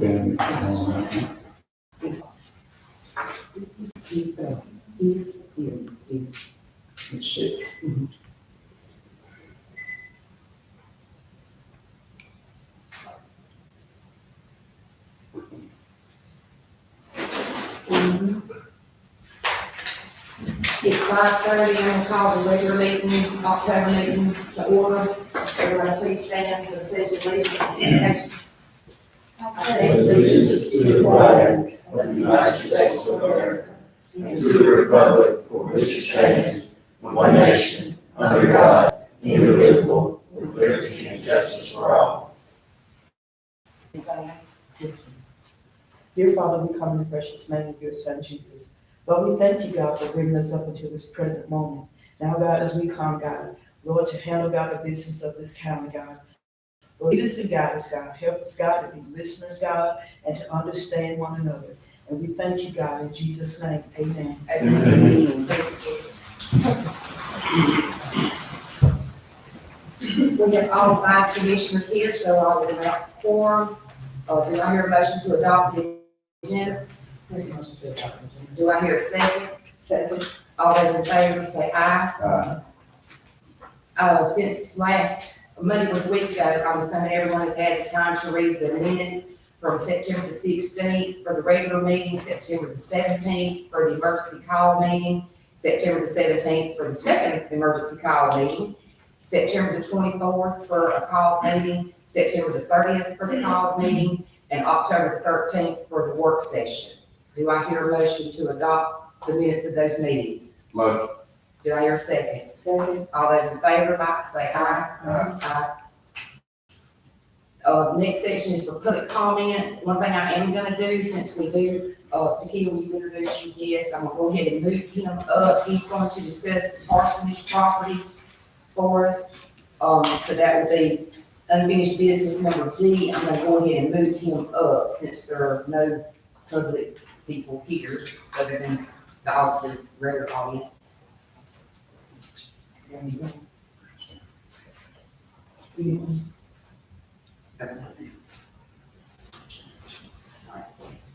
Ben, let's see. It's 5:30, I'm gonna call the regular meeting, October meeting to order. Everyone please stand for the pledge of allegiance. Allegiance to the flag of the United States of America and to the republic for which it stands, one nation, under God, indivisible, with liberty and justice for all. Yes. Dear Father, we come in the precious name of your Son, Jesus. Lord, we thank you, God, for bringing us up until this present moment. Now, God, as we come, God, Lord, to handle, God, the business of this county, God. Lord, lead us and guide us, God. Help us, God, to be listeners, God, and to understand one another. And we thank you, God, in Jesus' name. Amen. Amen. We have all 5 commissioners here, so I will ask quorum. Do I hear a motion to adopt the agenda? Do I hear a second? Second. All those in favor say aye. Since last Monday was a week ago, I'm assuming everyone has had the time to read the minutes from September the 16th for the regular meeting, September the 17th for the emergency call meeting, September the 17th for the second emergency call meeting, September the 24th for a call meeting, September the 30th for the call meeting, and October the 13th for the work session. Do I hear a motion to adopt the minutes of those meetings? Motion. Do I hear a second? Second. All those in favor, say aye. Aye. Next section is for public comments. One thing I am gonna do, since we do, Nikhil, you introduced your guest, I'm gonna go ahead and move him up. He's going to discuss the parsonage property for us. So that will be unfinished business number D. I'm gonna go ahead and move him up since there are no public people here other than the regular audience.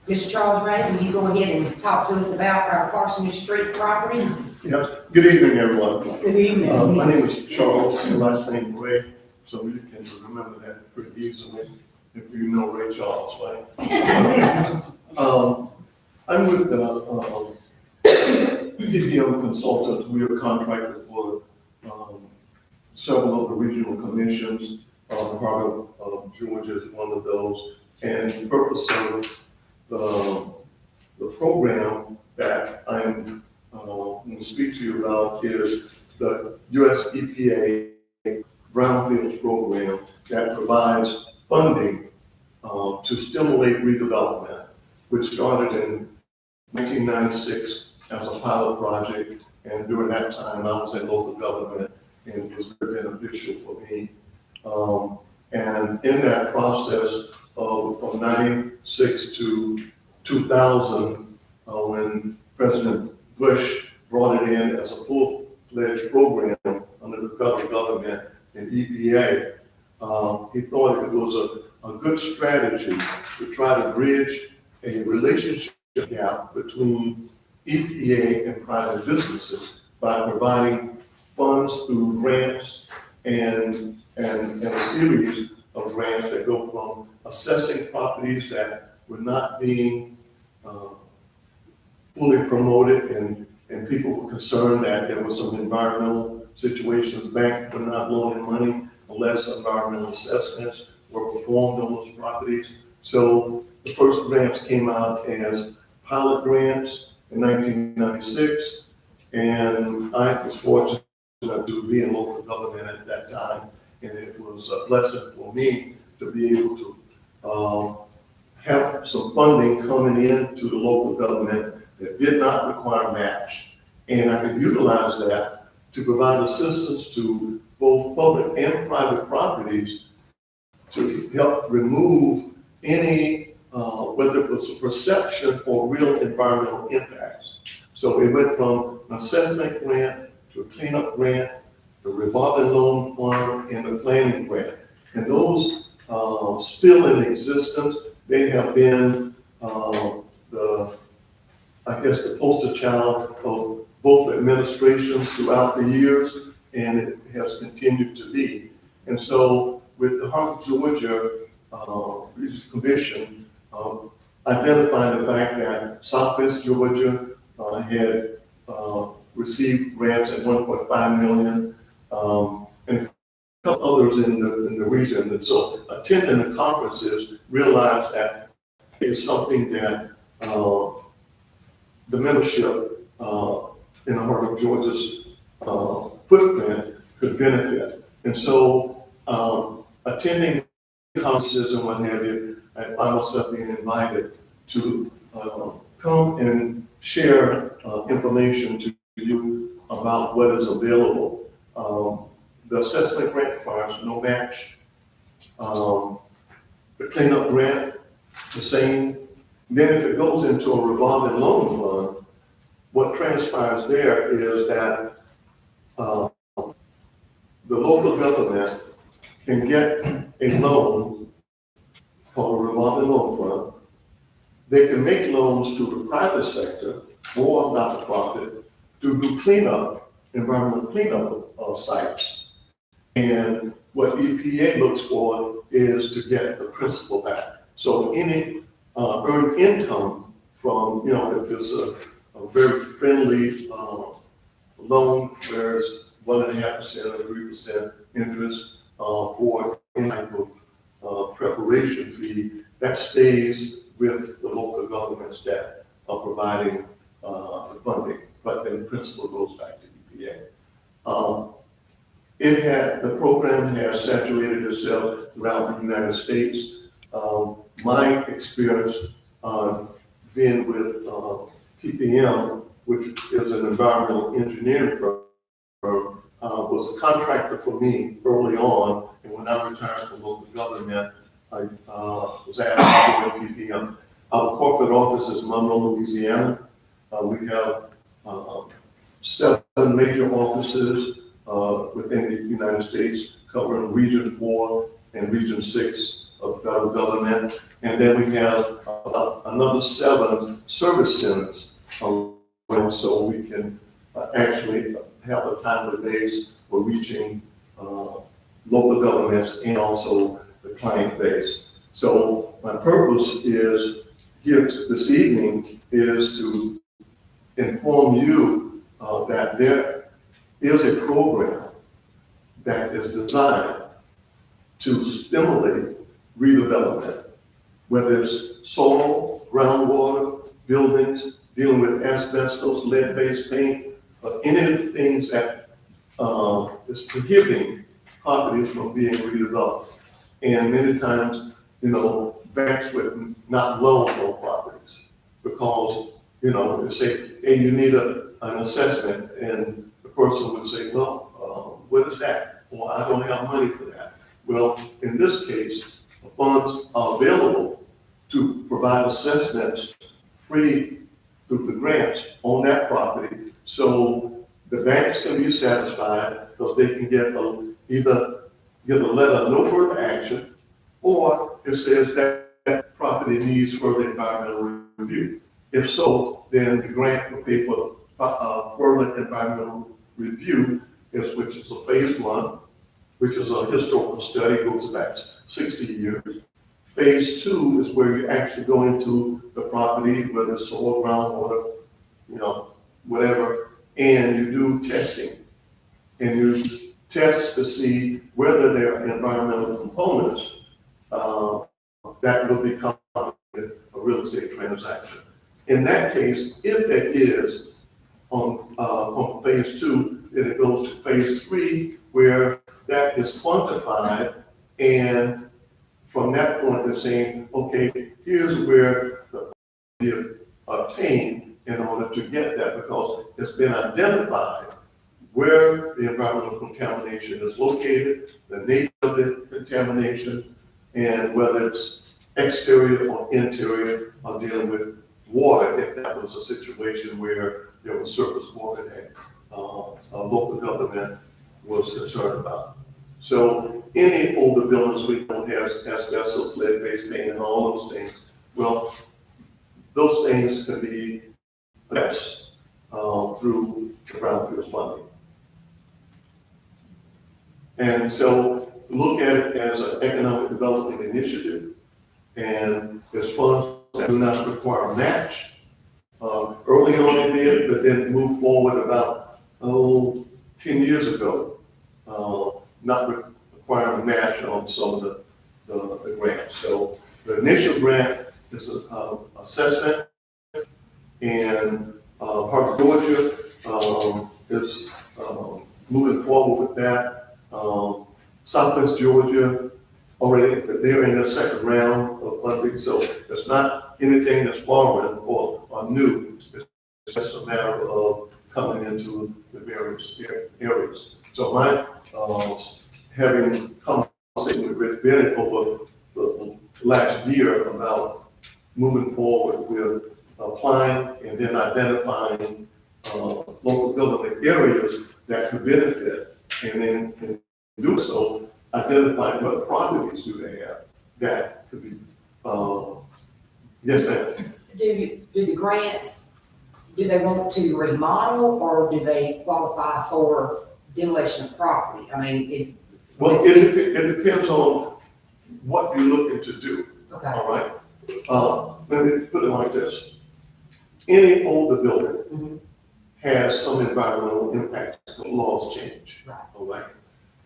Mr. Charles Ray, will you go ahead and talk to us about our Parsonage Street property? Yes, good evening, everyone. Good evening. My name is Charles, and last name Ray, so you can remember that pretty easily if you know Ray Charles, right? I'm with PPM Consultants. We are contracted for several of the regional commissions. Part of Georgia is one of those, and the purpose of the program that I'm going to speak to you about is the US EPA Brownfields program that provides funding to stimulate redevelopment, which started in 1996 as a pilot project, and during that time I was in local government and it was very beneficial for me. And in that process from 96 to 2000, when President Bush brought it in as a full-fledged program under the federal government and EPA, he thought it was a good strategy to try to bridge a relationship gap between EPA and private businesses by providing funds through grants and a series of grants that go from assessing properties that were not being fully promoted, and people were concerned that there were some environmental situations. Banks were not loaning money unless environmental assessments were performed on those properties. So the first grants came out as pilot grants in 1996, and I was fortunate to be in local government at that time, and it was a blessing for me to be able to have some funding coming into the local government that did not require match. And I could utilize that to provide assistance to both public and private properties to help remove any, whether it was a perception or real environmental impacts. So it went from an assessment grant to a cleanup grant, the revolving loan fund, and the planning grant. And those still in existence. They have been the poster child of both administrations throughout the years, and it has continued to be. And so with the Heart of Georgia Regional Commission, identifying the fact that Southwest Georgia had received grants at 1.5 million, and a couple others in the region. And so attending the conferences realized that it's something that the membership in the Heart of Georgia's footprint could benefit. And so attending conferences and what have you, I find myself being invited to come and share information to you about what is available. The assessment grant requires no match. The cleanup grant, the same. Then if it goes into a revolving loan fund, what transpires there is that the local government can get a loan called a revolving loan fund. They can make loans to the private sector or not-for-profit to do cleanup, environmental cleanup of sites. And what EPA looks for is to get the principal back. So any earned income from, if it's a very friendly loan, there's 1.5% or 3% interest, or any type of preparation fee, that stays with the local governments that are providing the funding, but then the principal goes back to EPA. The program has saturated itself throughout the United States. My experience being with PPM, which is an environmental engineering firm, was a contractor for me early on, and when I retired from local government, I was asked to join PPM. Our corporate office is Monroe, Louisiana. We have 7 major offices within the United States, covering Region 4 and Region 6 of the federal government. And then we have another 7 service centers, so we can actually have a timely base for reaching local governments and also the client base. So my purpose is here this evening is to inform you that there is a program that is designed to stimulate redevelopment, whether it's soil, groundwater, buildings, dealing with asbestos, lead-based paint, or any of the things that is prohibiting properties from being redeveloped. And many times, banks would not loan those properties because, they say, hey, you need an assessment, and the person would say, well, what is that? Well, I don't have money for that. Well, in this case, the funds are available to provide assessments free through the grants on that property. So the banks can be satisfied because they can get either get a letter of no further action, or it says that property needs further environmental review. If so, then the grant will pay for further environmental review, which is a phase 1, which is a historical study, goes back 60 years. Phase 2 is where you actually go into the property, whether it's soil, groundwater, whatever, and you do testing. And you test to see whether there are environmental components that will become a real estate transaction. In that case, if there is on phase 2, then it goes to phase 3, where that is quantified, and from that point, they're saying, okay, here's where the property obtained in order to get that, because it's been identified where the environmental contamination is located, the nature of the contamination, and whether it's exterior or interior, or dealing with water, if that was a situation where there was surface water that a local government was concerned about. So any older buildings we don't have asbestos, lead-based paint, and all those things, Well, those things can be addressed through the brownfield funding. And so look at it as an economic development initiative, and there's funds that do not require a match. Early on it did, but then moved forward about, 10 years ago, not requiring a match on some of the grants. So the initial grant is an assessment, and Park Georgia is moving forward with that. Southwest Georgia already, they're in the second round of funding, so it's not anything that's foreign or new. It's just a matter of coming into the various areas. So my having conversation with Rich Bennett over the last year about moving forward with applying and then identifying local government areas that could benefit, and then in do so, identifying what properties do they have that could be, yes, ma'am. Do the grants, do they want to remodel or do they qualify for demolition of property? I mean, Well, it depends on what you're looking to do, okay, all right? Let me put it like this. Any older building Mhm. has some environmental impact, laws change, Right. all right?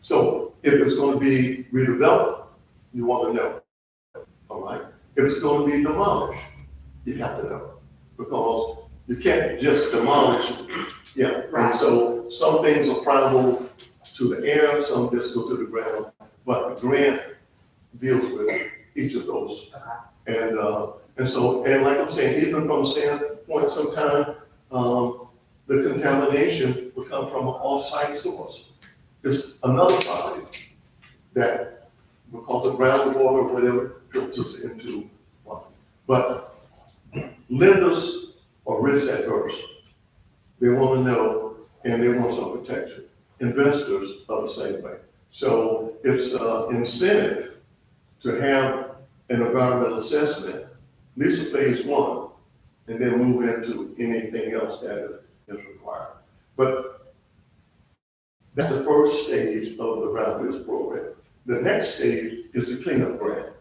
So if it's gonna be redeveloped, you wanna know, all right? If it's gonna be demolished, you have to know, because you can't just demolish, yeah. And Right. so some things are primal to the air, some just go to the ground, but the grant deals with each of those. okay, And so, and like I'm saying, even from the standpoint, sometimes, the contamination will come from an off-site source. There's another property that, we'll call it groundwater or whatever, filters into one. But lenders are risk adverse. They want to know, and they want some protection. Investors are the same way. So it's an incentive to have an environmental assessment, at least in phase one, and then move into anything else that is required. But that's the first stage of the brownfields program. The next stage is the cleanup grant.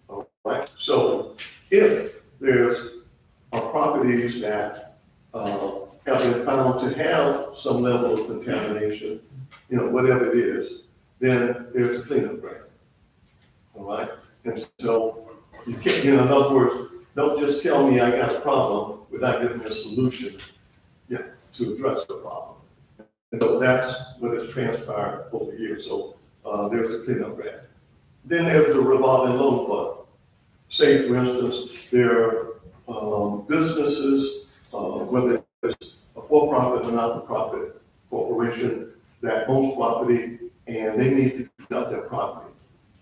All right. So if there's properties that have been found to have some level of contamination, whatever it is, then there's a cleanup grant. All right. And so you can't, in other words, don't just tell me I got a problem without giving me a solution, to address the problem. And so that's what has transpired over the years. So there's a cleanup grant. Then there's the revolving loan fund. Say, for instance, there are businesses, whether it's a for-profit or not-for-profit corporation that owns property, and they need to clean up their property.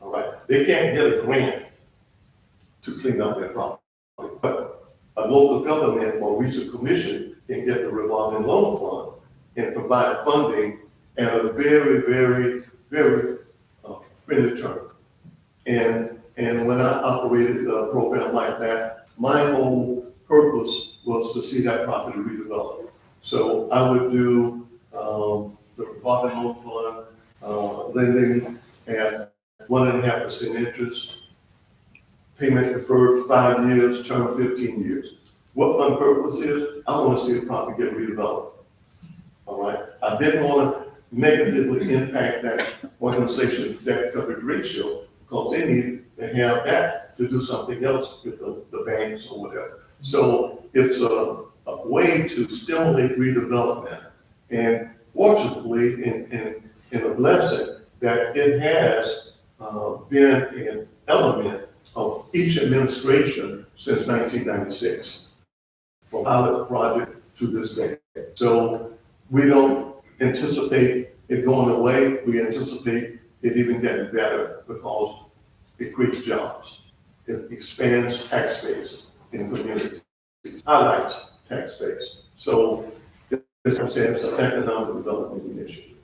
All right, they can't get a grant to clean up their property, but a local government or regional commission can get the revolving loan fund and provide funding at a very, very, very friendly term. And when I operated a program like that, my whole purpose was to see that property redeveloped. So I would do the revolving loan fund, lending at 1.5% interest, payment deferred 5 years, term 15 years. What my purpose is, I want to see the property get redeveloped. All right, I didn't want to negatively impact that organization's debt coverage ratio, because they need to have that to do something else with the banks or whatever. So it's a way to stimulate redevelopment. And fortunately, in a blessing, that it has been an element of each administration since 1996, from pilot project to this day. So we don't anticipate it going away. We anticipate it even getting better, because it creates jobs. It expands tax base in communities, highlights tax base. So, as I'm saying, it's an economic development initiative.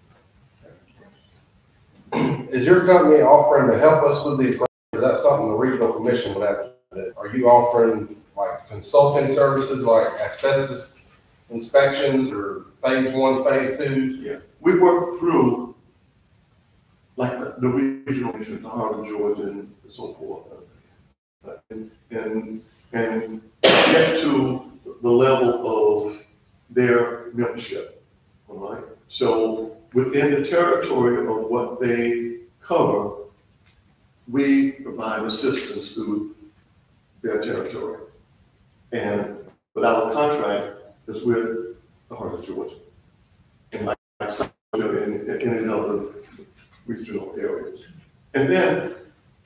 Is your company offering to help us with these grants? Is that something the regional commission would have to Are you offering like consulting services like asbestos inspections or phase 1, phase 2? Yeah, we work through like the regional commission, the Heart of Georgia and so forth. And get to the level of their membership, all right? So within the territory of what they cover, we provide assistance to their territory. But our contract is with the Heart of Georgia. And like in other regional areas. And then,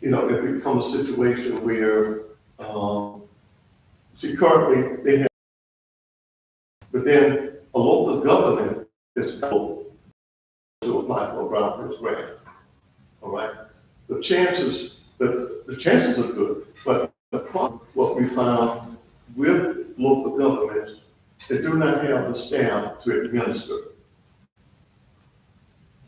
it becomes a situation where, currently they have, but then a local government is able to apply for a brownfields grant, all right? The chances are good, but the problem, what we found with local governments, they do not have the staff to administer,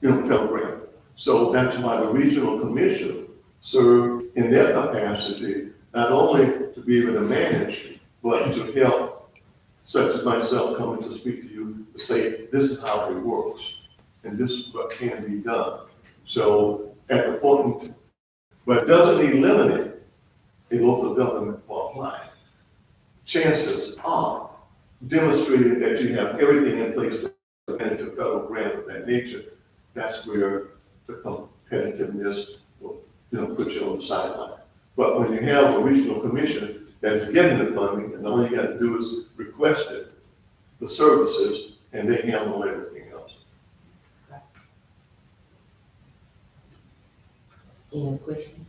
federal grant. So that's why the regional commission serve in their capacity, not only to be able to manage, but to help, such as myself coming to speak to you, to say, this is how it works, and this is what can be done. So at the point, but it doesn't eliminate a local government for applying. Chances are demonstrating that you have everything in place to get into federal grant of that nature. That's where the competitiveness will, put you on the sideline. But when you have a regional commission that's getting the funding, and all you got to do is request it, the services, and they handle everything else. Any other questions?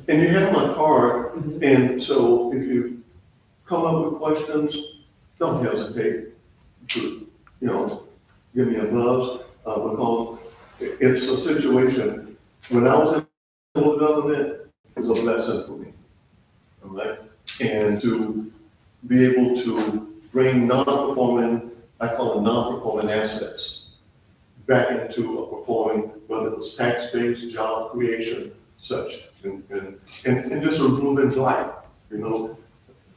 And you have my card, and so if you come up with questions, don't hesitate to, give me a buzz, because it's a situation, when I was in the government, it was a blessing for me, all right? And to be able to bring non-performing, I call them non-performing assets, back into a performing, whether it was tax-based, job creation, such, and just removing blight, It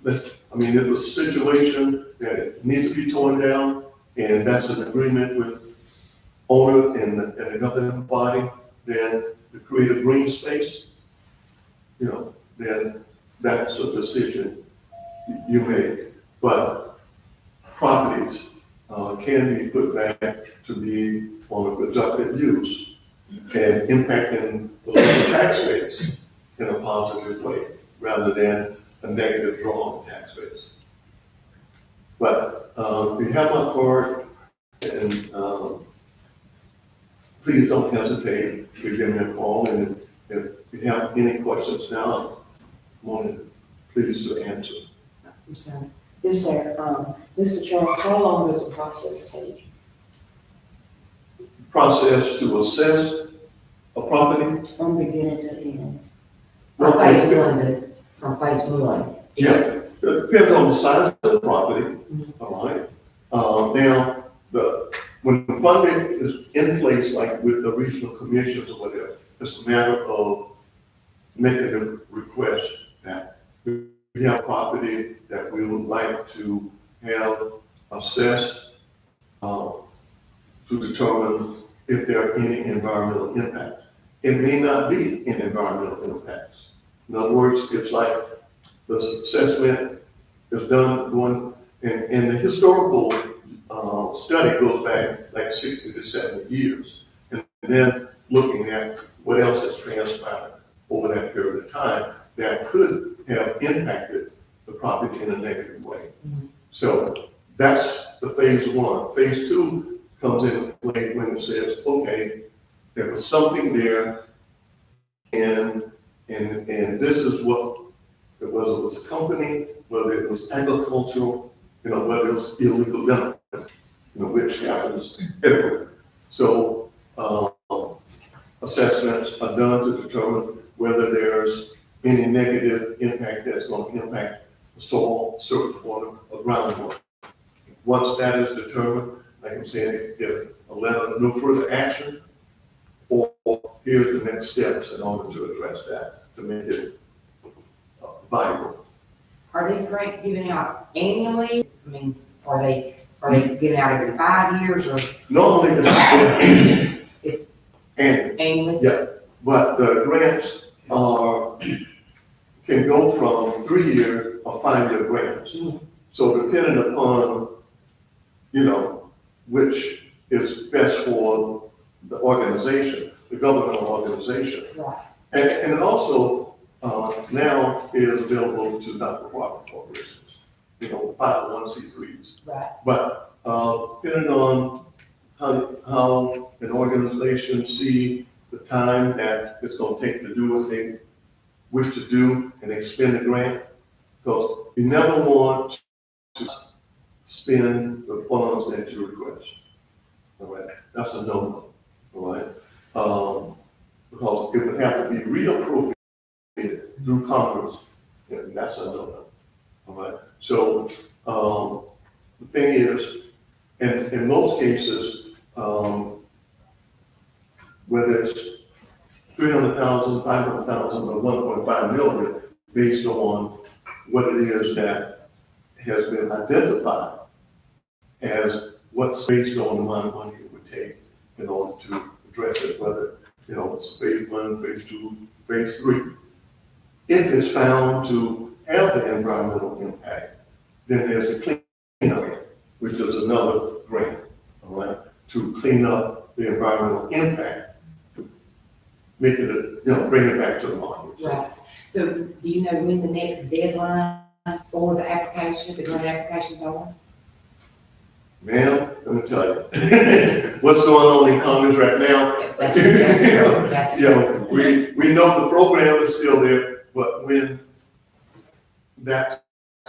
was a situation that it needs to be torn down, and that's an agreement with owner and the governing body, then to create a green space, then that's a decision you make. But properties can be put back to be on a productive use and impacting the local tax base in a positive way, rather than a negative draw on the tax base. But you have my card, and please don't hesitate to give me a call. And if you have any questions now, I'm pleased to answer. Yes, sir. Mr. Charles, how long does the process take? Process to assess a property? From beginning to end? From Well, phase one. yeah, it depends on the size of the property, all right? Now, when the funding is in place, like with the regional commissions or whatever, it's a matter of making a request that we have property that we would like to have assessed to determine if there are any environmental impacts. It may not be any environmental impacts. In other words, it's like the assessment is done and the historical study goes back like 60 to 70 years. And then looking at what else has transpired over that period of time that could have impacted the property in a negative way. So that's the phase one. Phase two comes into play when it says, okay, there was something there, and this is what it was. It was a company, whether it was agricultural, whether it was illegal benefit, which happens everywhere. So assessments are done to determine whether there's any negative impact that's going to impact the soil, surface water, or groundwater. Once that is determined, like I'm saying, get a letter of no further action, or here's the next steps in order to address that, to make it viable. Are these grants given out annually? I mean, are they given out every 5 years or Normally, It's- it's and, annually? but the grants can go from 3-year or 5-year grants. Mhm. So depending upon, which is best for the organization, the governmental organization. Right. And it also, now is available to not-for-profit corporations, 501c3s. Right. But, depending on how an organization see the time that it's gonna take to do what they wish to do and they spend the grant, because you never want to spend the funds that you request. All right, that's a no-no, all right? Because it would have to be reappropriated through Congress, and that's a no-no, all right? So, the thing is, in most cases, whether it's 300,000, 500,000, or 1.5 million, based on what it is that has been identified as what's based on the amount of money it would take in order to address it, whether, it's phase 1, phase 2, phase 3. If it's found to have the environmental impact, then there's the cleanup, which is another grant, all right, to clean up the environmental impact, to make it, bring it back to the market. Right. So do you know when the next deadline for the application, the grant applications are? Man, let me tell you, what's going on in Congress right now? That's We know the program is still there, but when that's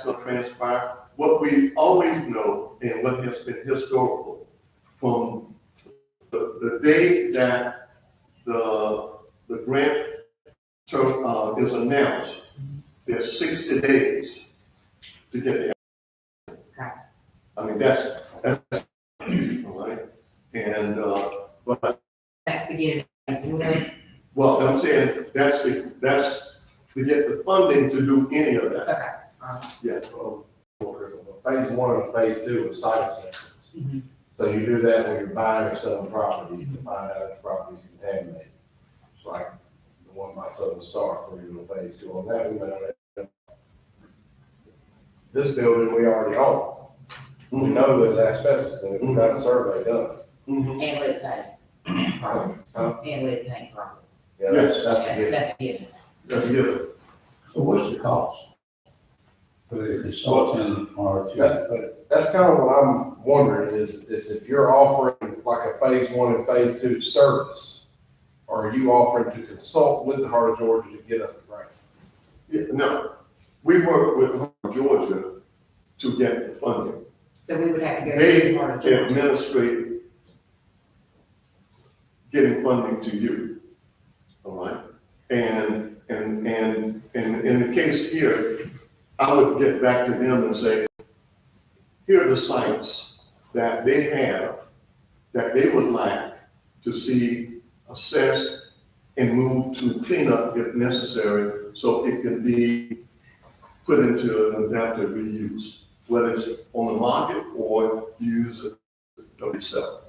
going to transpire, what we always know and what has been historical from the day that the grant term is announced, there's 60 days to get the. Okay. I mean, that's all right. And but That's beginning. Okay. well, I'm saying that's to get the funding to do any of that. All right. Yeah. Phase 1 and phase 2 are site assessments. Mhm. So you do that when you're buying or selling property to find out if the property is contaminated. It's like the one by Southern Star for your phase 2 on that. We went on it. This building we already own. We know there's asbestos in it. We've got a survey done. Mhm. And lead paint. And lead paint problem. Yeah, Yes. that's a good. That's a given. That's good. So what's the cost for the consultant or to? That's kind of what I'm wondering is if you're offering like a phase 1 and phase 2 service, or are you offering to consult with the Heart of Georgia to get us the grant? Yeah, no, we work with Georgia to get the funding. So we would have to go to They the part of Georgia. administrate getting funding to you, all right? And in the case here, I would get back to them and say, here are the sites that they have that they would like to see assessed and moved to clean up if necessary, so it can be put into an adaptive reuse, whether it's on the market or use it yourself,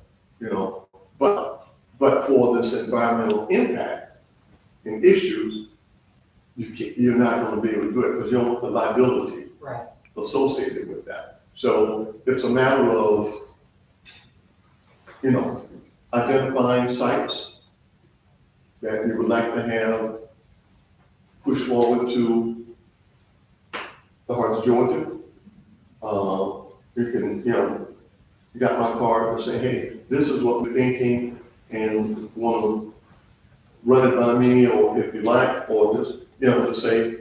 But for this environmental impact and issues, you're not going to be able to do it because you don't want the liability Right. associated with that. So it's a matter of, identifying sites that you would like to have pushed forward to the Heart of Georgia. You can, you got my card and say, hey, this is what we're thinking, and want to run it by me, or if you like, or just, to say,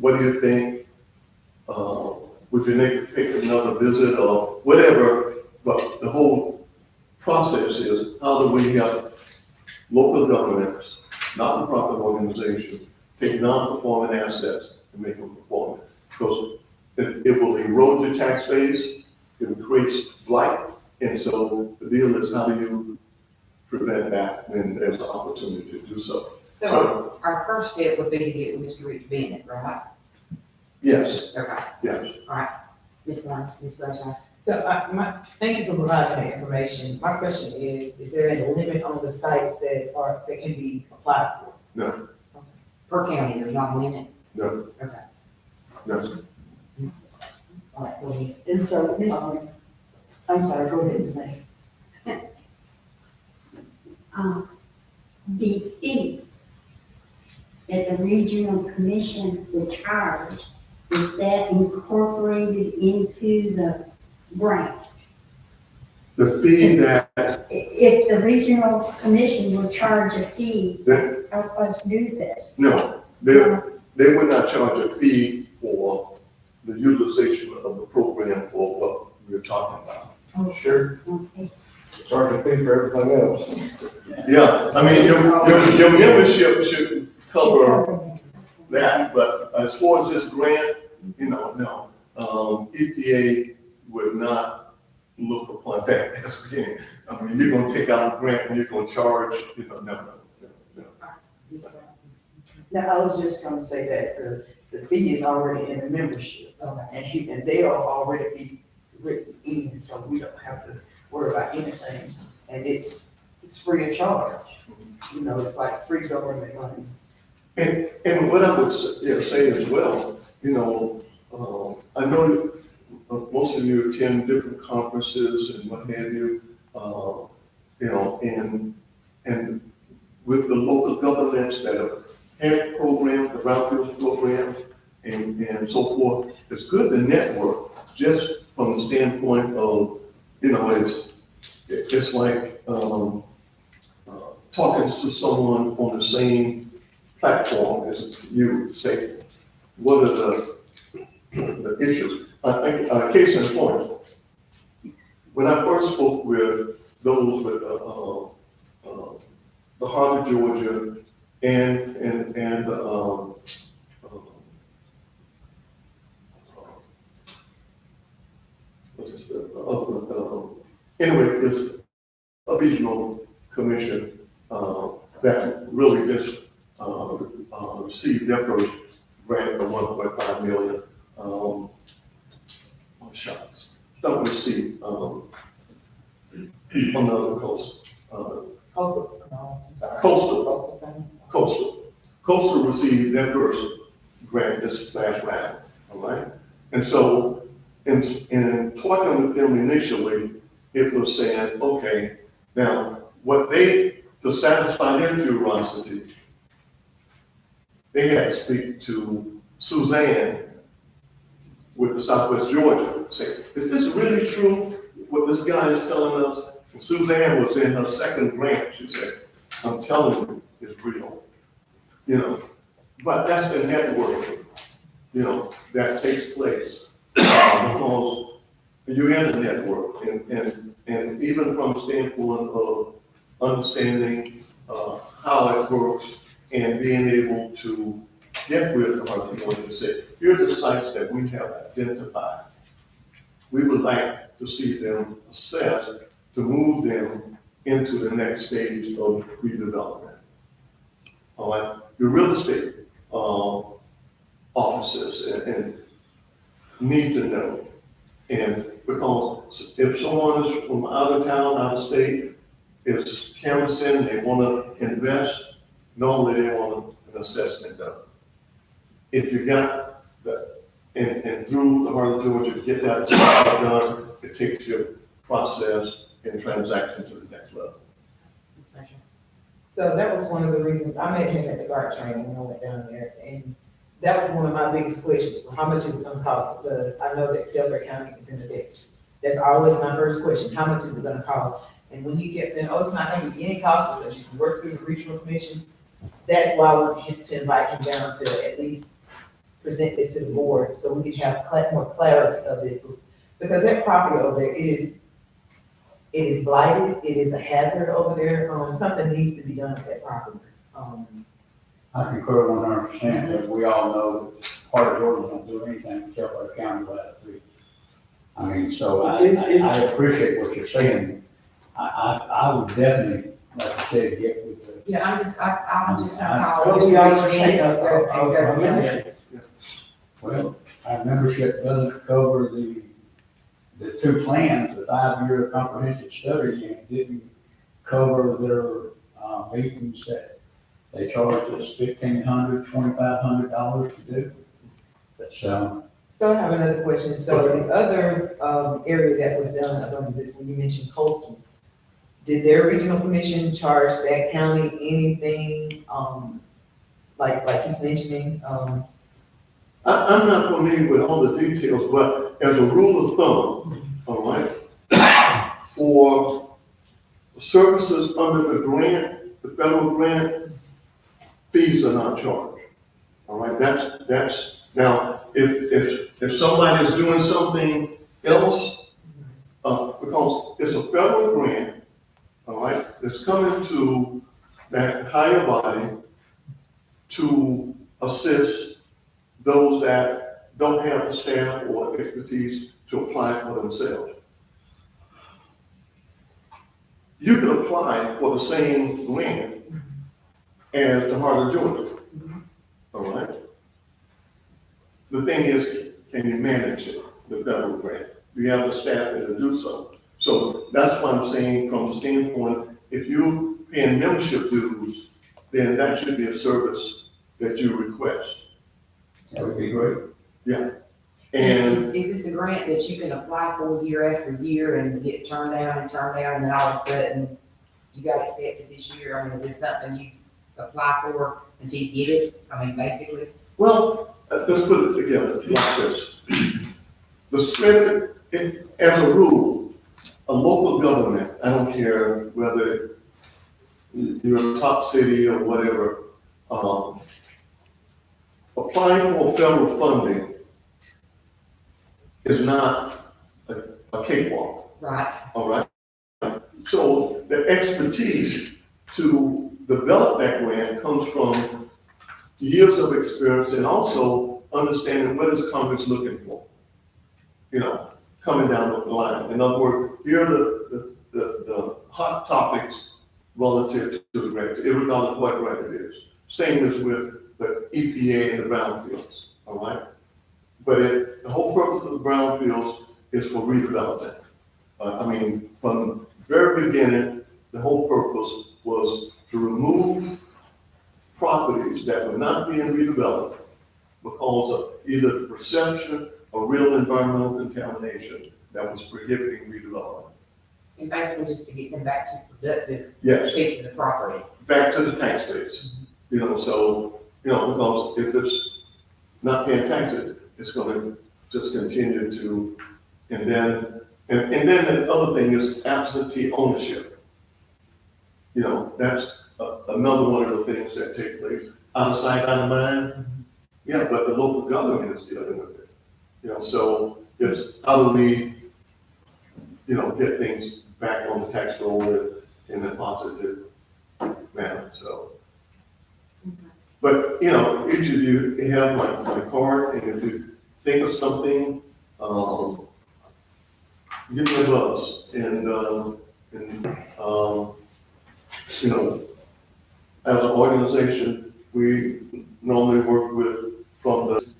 what do you think? Would you take another visit or whatever? But the whole process is, how do we help local governments, not-for-profit organizations, take non-performing assets and make them performing? Because it will erode your tax base, it will create blight, and so the deal is, how do you prevent that when there's an opportunity to do so? So our first step would be to get with Mr. Rich Bennett, right? Yes, Okay, yes. Ms. Lane, Ms. Bradshaw. So thank you for providing that information. My question is there a limit on the sites that can be applied for? No, Per county, there's not a limit. no, Okay, no. all right, go ahead. And so, I'm sorry, go ahead, Ms. Nancy. The fee that the regional commission would charge, is that incorporated into the grant? The fee that, If the regional commission will charge a fee, that, help us do this. no, they would not charge a fee for the utilization of the program or what we're talking about. Sure, Okay. charge a fee for everything else. Yeah, I mean, your membership should cover that, but as far as this grant, no. EPA would not look upon that as being, I mean, you're gonna take out a grant and you're gonna charge, no. Ms. Brown. Now, I was just gonna say that the fee is already in the membership, Okay, and they'll already be written in, so we don't have to worry about anything. And it's free of charge, it's like free government money. And what I would say as well, I know most of you attend different conferences and what have you, and with the local governments that have had programs, the brownfield programs, and so forth, it's good to network just from the standpoint of, it's like talking to someone on the same platform as you, say, what are the issues? Case in point, when I first spoke with those with the Heart of Georgia and what is the anyway, it's a regional commission that really just received their first grant of 1.5 million. Shots don't receive on the other coast. Coastal, no, I'm sorry. Coastal. Coastal thing. Coastal received their first grant this last round, all right? And so, in talking with them initially, it was saying, okay, now, to satisfy their curiosity, they had to speak to Suzanne with the Southwest Georgia, say, is this really true, what this guy is telling us? And Suzanne was in her second grant, she said, I'm telling you, it's real. But that's the networking, that takes place. Because you're in a network, and even from the standpoint of understanding how it works and being able to get with the Heart of Georgia and say, here's the sites that we have identified. We would like to see them assessed to move them into the next stage of redevelopment. All right, your real estate offices and need to know. And because if someone is from out of town, out of state, is canvassing, they want to invest, normally they want an assessment done. If you got that, and through the Heart of Georgia, to get that done, it takes your process and transaction to the next level. Ms. Bradshaw. So that was one of the reasons, I met him at the guard training when I went down there, and that was one of my biggest questions, how much is it gonna cost? Because I know that Delaware County is in the debt. That's always my first question, how much is it gonna cost? And when he kept saying, oh, it's not gonna be any cost because you can work through the regional commission, that's why I wanted to invite him down to at least present this to the board, so we can have more clarity of this. Because that property over there, it is blighted, it is a hazard over there, something needs to be done with that property. I concur 100%, that we all know that Heart of Georgia don't do anything to Delaware County without a fee. I mean, so I appreciate what you're saying. I would definitely, like I said, get with the Yeah, I'm just gonna call. Well, just we all reach take in, a- go from there. Well, our membership doesn't cover the two plans, the 5-year comprehensive study, and didn't cover their, meetings that they charged us $1,500, $2,500 to do. So, So I have another question. So the other, area that was done, under this, when you mentioned coastal, did their regional commission charge that county anything, like he's mentioning, I'm not familiar with all the details, but as a rule of thumb, all right, for services under the grant, the federal grant, fees are not charged. All right, that's, now, if somebody is doing something else, because it's a federal grant, all right, it's coming to that higher body to assist those that don't have the staff or expertise to apply for themselves. You can apply for the same grant as the Heart of Georgia, all right? The thing is, can you manage it, the federal grant? Do you have the staff to do so? So that's why I'm saying, from the standpoint, if you're paying membership dues, then that should be a service that you request. that would be great. And Is this a grant that you can apply for year after year and get turned down, and then all of a sudden you got accepted this year? I mean, is this something you apply for until you get it? I mean, basically. well, let's put it together like this. The strength, as a rule, a local government, I don't care whether you're a top city or whatever, applying for federal funding is not a cakewalk, Right. all right? So the expertise to develop that grant comes from years of experience and also understanding what is Congress looking for, you know, coming down the line. In other words, here are the hot topics relative to the grant, irregardless of what grant it is. Same as with the EPA and the brownfields, all right? But the whole purpose of the brownfields is for redevelopment. I mean, from the very beginning, the whole purpose was to remove properties that were not being redeveloped because of either the perception or real environmental contamination that was prohibiting redevelopment. And basically just to get them back to productive Yes, pieces of property. back to the tax base, you know, so, you know, because if it's not paying taxes, it's gonna just continue to, and then the other thing is absentee ownership. You know, that's another one of the things that take place, out of sight, out of mind. Yeah, but the local government is dealing with it. You know, so it's how do we, you know, get things back on the tax roll in a positive manner, so. But, you know, each of you have my card, and if you think of something, give me a buzz, and, you know, as an organization, we normally work with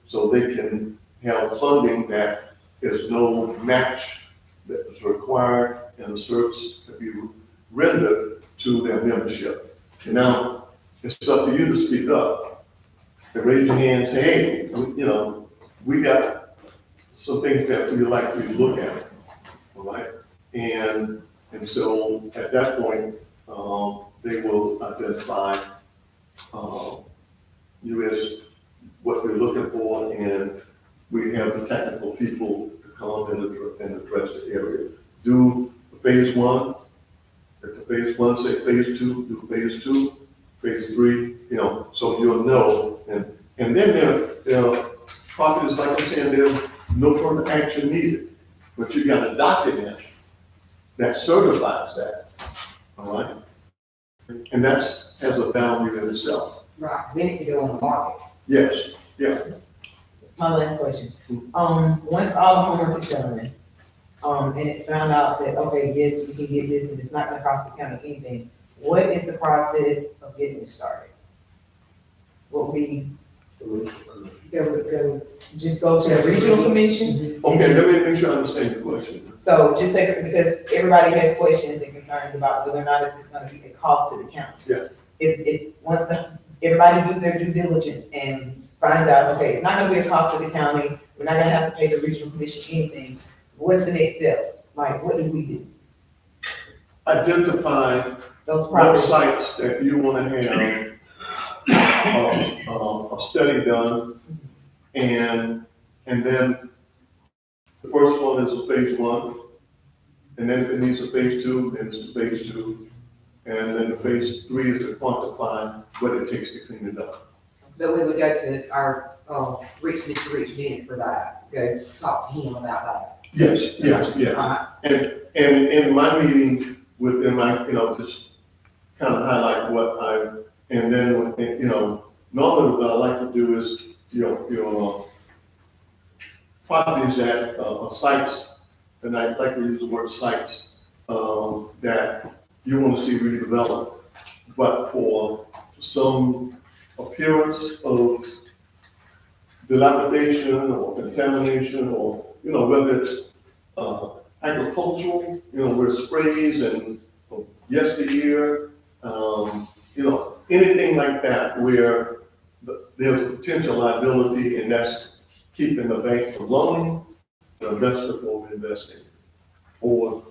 so they can have funding that is no match that is required, and the service can be rendered to their membership. And now, it's up to you to speak up, and raise your hand and say, hey, you know, we got some things that we'd like you to look at, all right? And so at that point, they will identify you as what they're looking for, and we have the technical people to come and address the area. Do phase one, if the phase one say phase two, do phase two, phase three, you know, so you'll know. And then there are properties, like I'm saying, there's no further action needed, but you got a document that certifies that, all right? And that's has a value in itself. Right, 'cause then it can go on the market. Yes, yeah. my last question. Once all the homework is done, and it's found out that, okay, yes, you can get this, and it's not gonna cost the county anything, what is the process of getting it started? What we, just go to the regional commission? Okay, let me make sure I understand the question. So just say, because everybody has questions and concerns about whether or not it's gonna be a cost to the county. Yeah. Once everybody does their due diligence and finds out, okay, it's not gonna be a cost to the county, we're not gonna have to pay the regional commission anything, what's the next step? Like, what do we do? Identify Those what properties, sites that you wanna have a study done, and then the first one is a phase one, and then if it needs a phase two, then it's a phase two, and then the phase three is to quantify what it takes to clean it up. But we would go to our, Mr. Rich Bennett for that, go talk to him about that. Yes, yes, yes. And in my meeting within my, just kind of highlight what and then, normally what I like to do is, your properties that, sites, and I like to use the word sites, that you want to see redeveloped, but for some appearance of dilapidation or contamination, or, whether it's, agricultural, where sprays and yesteryear, anything like that where there's a potential liability, and that's keeping the bank from loaning, the investor from investing. Or,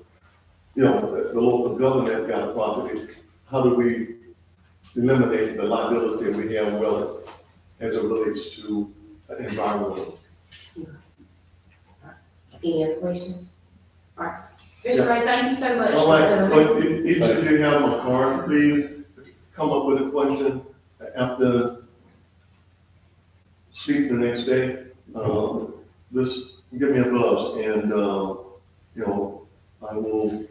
the local government got a property, how do we eliminate the liability we have, well, as it relates to environmental? Any other questions? All right. Mr. Ray, thank you so much. All for right, coming. but each of you have my card, please come up with a question after sleep the next day. Just give me a buzz, and, I will,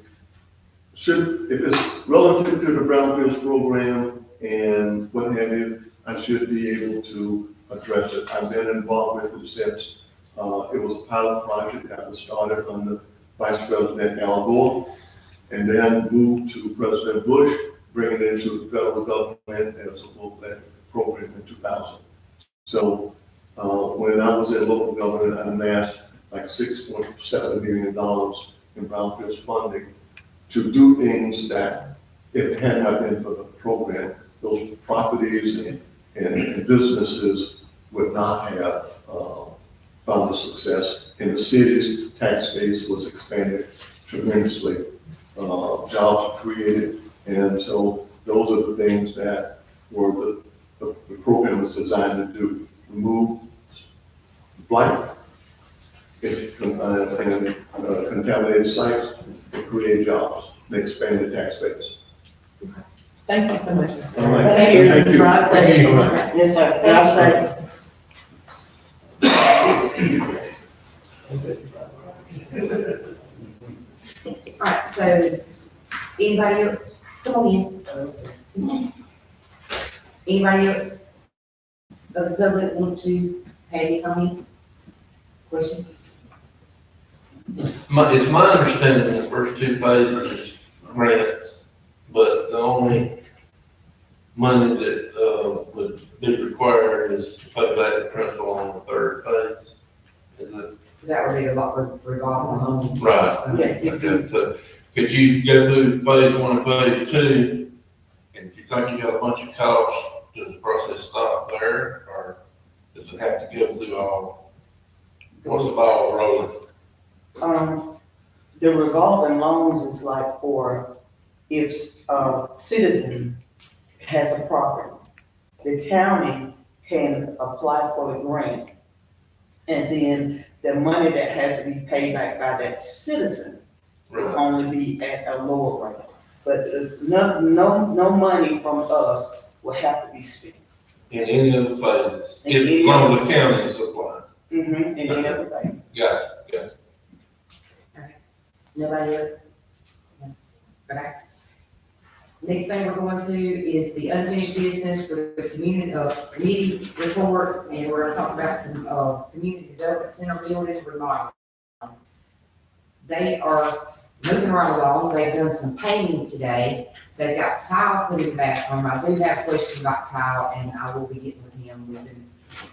if it's relative to the Brownfields program and what have you, I should be able to address it. I've been involved with it since, it was a pilot project that was started under Vice President Al Gore, and then moved to President Bush, bringing it into the federal government as a local program in 2000. So, when I was in local government, I amassed like $6.7 million in Brownfields funding to do things that, if it had not been for the program, those properties and businesses would not have found the success. And the city's tax base was expanded tremendously. Jobs were created, and so those are the things that were the program was designed to do. Remove blight, contaminated sites, and create jobs, and expand the tax base. thank you so much, Mr. All Ray. right. Thank you. Thank you. Drive safe. Yes, sir. Drive safe. All right, so anybody else? Come on in. Anybody else of the public want to have any comments? Questions? It's my understanding the first two phases is grants, but the only money that, would be required is to pay back the principal on the third phase. Is it? That would be a lot for revolving loan. Right. Yes. Okay, so could you go through phase one and phase two? And if you think you got a bunch of costs, does the process stop there, or does it have to go through all? What's the ball rolling? The revolving loans is like for if a citizen has a property, the county can apply for the grant. And then the money that has to be paid back by that citizen will Right. only be at a lower rate. But no money from us will have to be spent. In any of the phases, In if any as long of as the county is applying. In any other places. Gotcha. Nobody else? No. Okay. Next thing we're going to is the unfinished business for the committee reports, and we're gonna talk about, community development center building remodel. They are moving right along, they've done some painting today, they got tile put in the bathroom. I do have a question about tile, and I will be getting with him. We've been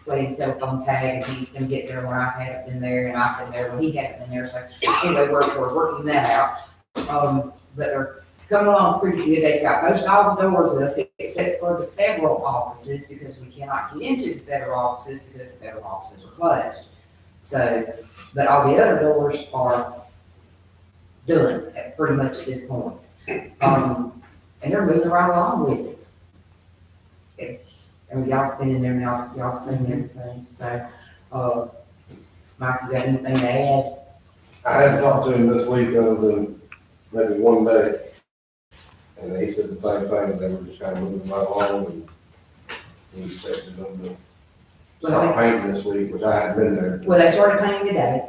playing telephone tag, and he's been getting there when I haven't been there, and I've been there when he hasn't been there. So anyway, we're working that out. But they're coming along pretty good. They've got most all the doors up except for the federal offices, because we cannot get into the federal offices because the federal offices are closed. So, but all the other doors are done pretty much at this point. And they're moving right along with it. And y'all been in there now, y'all seen everything, so, Mike, you got anything to add? I hadn't talked to him this week other than maybe one day. And he said the same thing, they were just kind of moving right along and he expected them to start painting this week, which I hadn't been there. Well, they started painting today,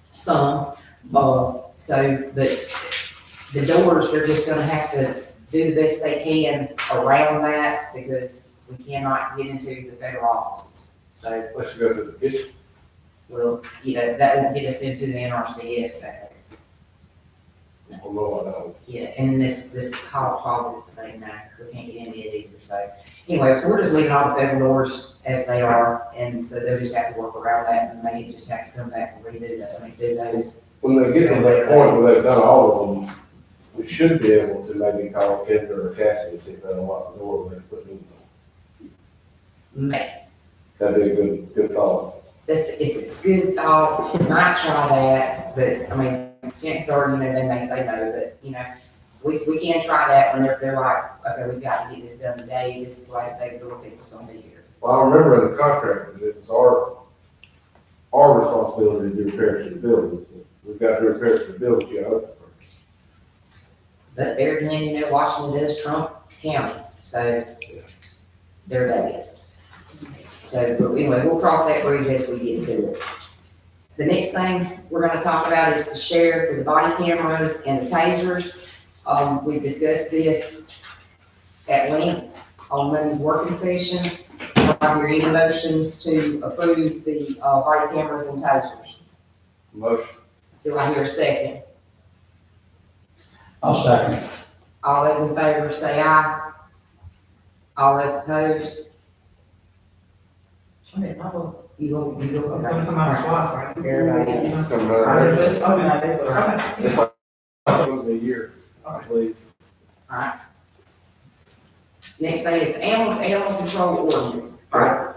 some, but the doors, they're just gonna have to do the best they can around that, because we cannot get into the federal offices. So, Let's go to the kitchen. well, that won't get us into the NRCS back there. Oh, no, I know. Yeah, and this hall closet thing now, we can't get into it either, so. Anyway, so we're just leaving all the federal doors as they are, and so they'll just have to work around that, and they just have to come back and redo that, do those. When they get to that point where they've done all of them, we should be able to maybe call Kendra or Cassie and see if they unlock the door when they put new ones. That'd be a good thought. It's a good thought, might try that, but, I mean, chances are, they may say no, but, we can try that when they're like, okay, we've got to get this done today, this is the last day the door people's gonna be here. Well, I remember in the contract, that it was our responsibility to do repairs to the building. We've got to do repairs to the building, you know. But there again, Washington does trump county, so they're bad. So, but anyway, we'll cross that bridge as we get to it. The next thing we're gonna talk about is the share for the body cameras and the tasers. We've discussed this at length on Monday's working session. Are there any motions to approve the, body cameras and tasers? Motion. Do I hear a second? I'll second. All those in favor say aye. All those opposed? I mean, I will. You go. It's gonna come out of SWAS, right? Everybody else. It's coming I out did of it. Okay, I did it. Okay. It's like a year, I believe. Alright. Next thing is the animal control ordinance. Alright.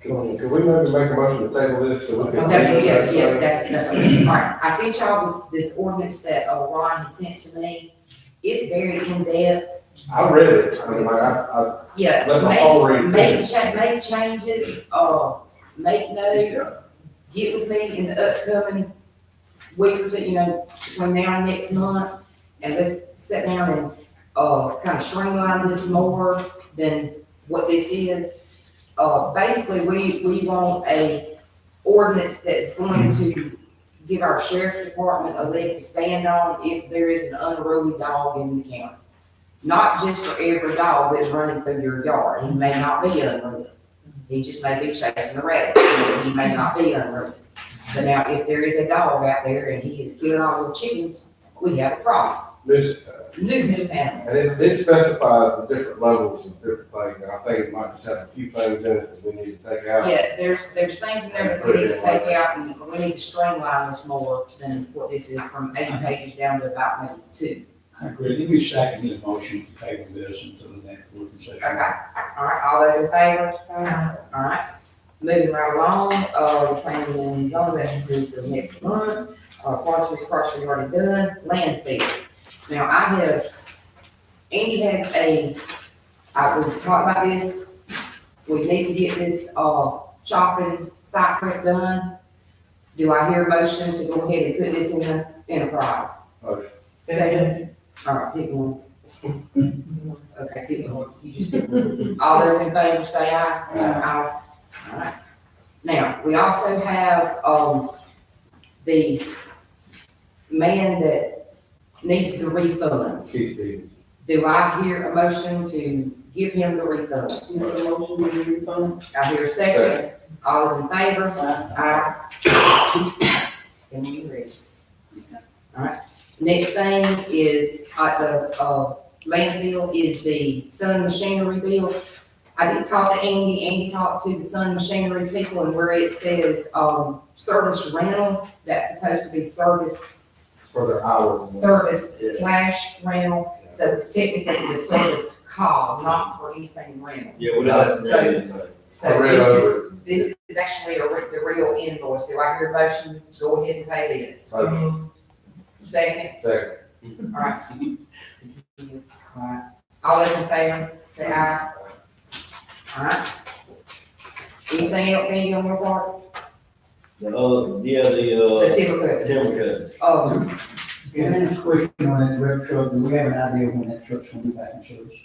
Go ahead. Could we maybe make a motion to table this so we can? Yeah, that's alright. I sent y'all this ordinance that, Ron had sent to me. It's very in-depth. I read it, I mean, I Yeah, let my phone read. make changes, make notes. Get with me in the upcoming week or two, between now and next month. And let's sit down and, kind of streamline this more than what this is. Basically, we want a ordinance that's going to give our sheriff's department a leg to stand on if there is an unruly dog in the county. Not just for every dog that's running through your yard. He may not be unruly. He just may be chasing a rabbit. He may not be unruly. But now, if there is a dog out there and he is killing all your chickens, we have a problem. Nuisance animals. And it specifies the different levels of different things, and I think it might just have a few things in it that we need to take out. Yeah, there's things in there that we need to take out, and we need to streamline this more than what this is, from 8 pages down to about maybe 2. I agree. Give me a second, get a motion to table this until the next working session. Okay, all right, all those in favor? All right, moving right along, the planning and zoning, that's due for next month. Partially already done, landfill. Now, Andy has we've talked about this, we need to get this, chopping site prep done. Do I hear a motion to go ahead and put this in the enterprise? Motion. Second. All right, pick one. Okay, pick one, you just pick one. All those in favor say aye. Aye. All right. Now, we also have, the man that needs the refund. Keith Stevens. Do I hear a motion to give him the refund? I hear a second. All those in favor? Aye. Can we read? All right. Next thing is, the landfill is the Sun Machinery bill. I did talk to Andy talked to the Sun Machinery people, and where it says, service rental, that's supposed to be service For their hours. / rental, so it's technically the service call, not for anything rental. Yeah, we don't have to So- do anything. So Read over it. this is actually the real invoice. Do I hear a motion? Go ahead and pay this. Second, Second. all right. All right. All those in favor, say aye. All right. Anything else, Andy, on your part? Yeah, The the, timber cut. timber cut. Can I ask a question on that red truck? Do we have an idea when that truck's gonna be back in service?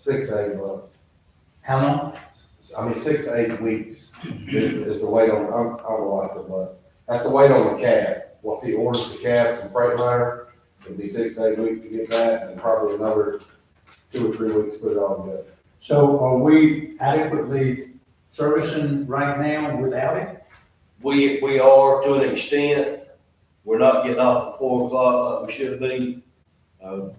6 to 8 months. How long? I mean, 6 to 8 weeks is the wait on, I don't know why I said months. That's the wait on the cab. Once he orders the cab from Freightliner, it'll be 6 to 8 weeks to get that, and probably another 2 or 3 weeks to put it all together. So are we adequately servicing right now without it? We are to an extent. We're not getting off at 4 o'clock like we should be.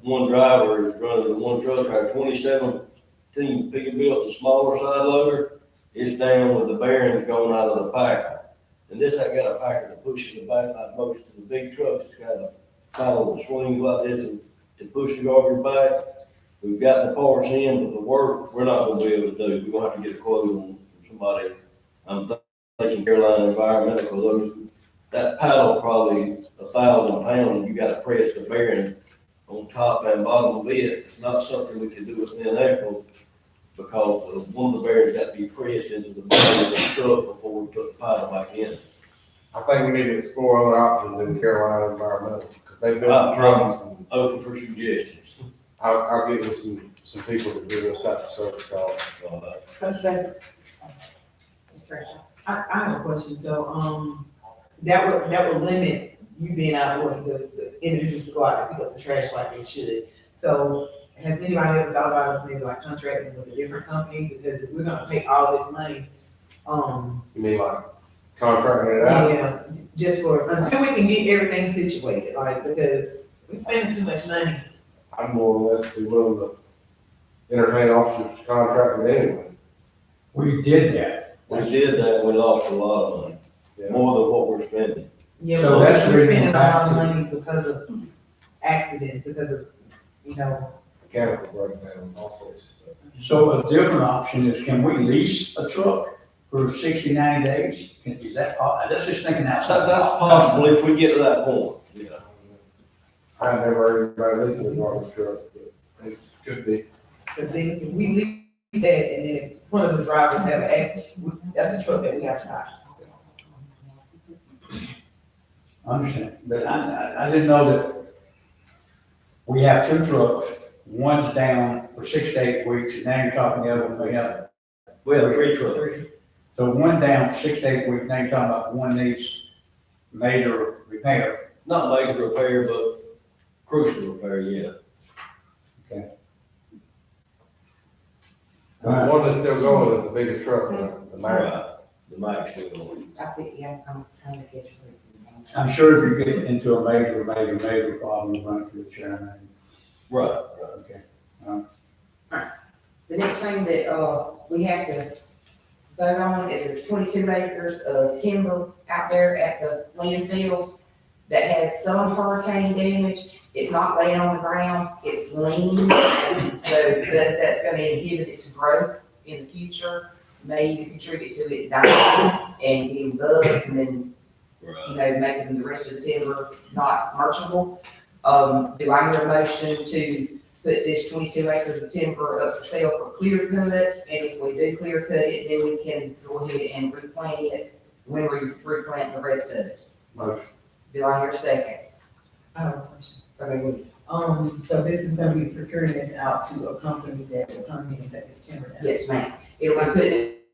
One driver is running the one truck, our 2017 Peterbilt, the smaller side loader. It's down with the bearings going out of the packer. And this ain't got a packer to push in the back like most of the big trucks. It's got a paddle that swings like this to push the garbage back. We've got the parts in, but the work, we're not gonna be able to do. We're gonna have to get a quote on somebody. I'm thinking Carolina Environmental, because that paddle probably 1,000 pounds, you gotta press the bearing on top and bottom of it. It's not something we can do with an echo, because one of the bearings got to be pressed into the bottom of the truck before we put the paddle back in. I think we need to explore other options in Carolina Environmental, because they build trucks, and Open for suggestions. I'll get with some people to do those types of service calls. So, second. Ms. Gresham. I have a question, so, that would limit you being out with the individuals to go out and pick up the trash like they should. So, has anybody ever thought about us maybe like contracting with a different company, because if we're gonna pay all this money, You mean like contracting it out? yeah, just for, until we can get everything situated, like, because we spending too much money. I'm more or less be willing to entertain officers to contract it anyway. We did that. We did that, we lost a lot of money, Yeah. more than what we're spending. Yeah, So but that's we're the spending a lot of reason- money because of accidents, because of, Mechanical breakdown, all sorts of stuff. So a different option is, can we lease a truck for 60, 90 days? Is that, that's just thinking outside. That's possible if we get to that point, yeah. I never heard anybody leasing a garbage truck, but it could be. because then if we lease that, and then if one of the drivers have an accident, that's a truck that we have to buy. I understand, but I didn't know that we have 2 trucks, one's down for 6 to 8 weeks, and now you're talking the other one, we have. We have 3 trucks. So one down for 6 to 8 weeks, now you're talking about one needs major repair. Not major repair, but crucial repair, yeah. The one that's still going is the biggest truck, the Mack. Right. The mic's still going. I think, yeah, I'm trying to get you. I'm sure if you get into a major problem, you run it to the chairman. Right. Okay. The next thing that, we have to vote on is there's 22 acres of timber out there at the landfill that has some hurricane damage. It's not laying on the ground, it's leaning. So that's gonna inhibit its growth in the future, may even contribute to it dying and getting bugs, and then, you know, making the rest of the timber not merchantable. Do I hear a motion to put this 22 acres of timber up for sale for clear cut? And if we do clear cut it, then we can go ahead and replant it when we replant the rest of it. Motion. Do I hear a second? I have a question. Okay, good. So this is gonna be procuring this out to a company that will come in that is timber down. Yes, ma'am. It'll be putting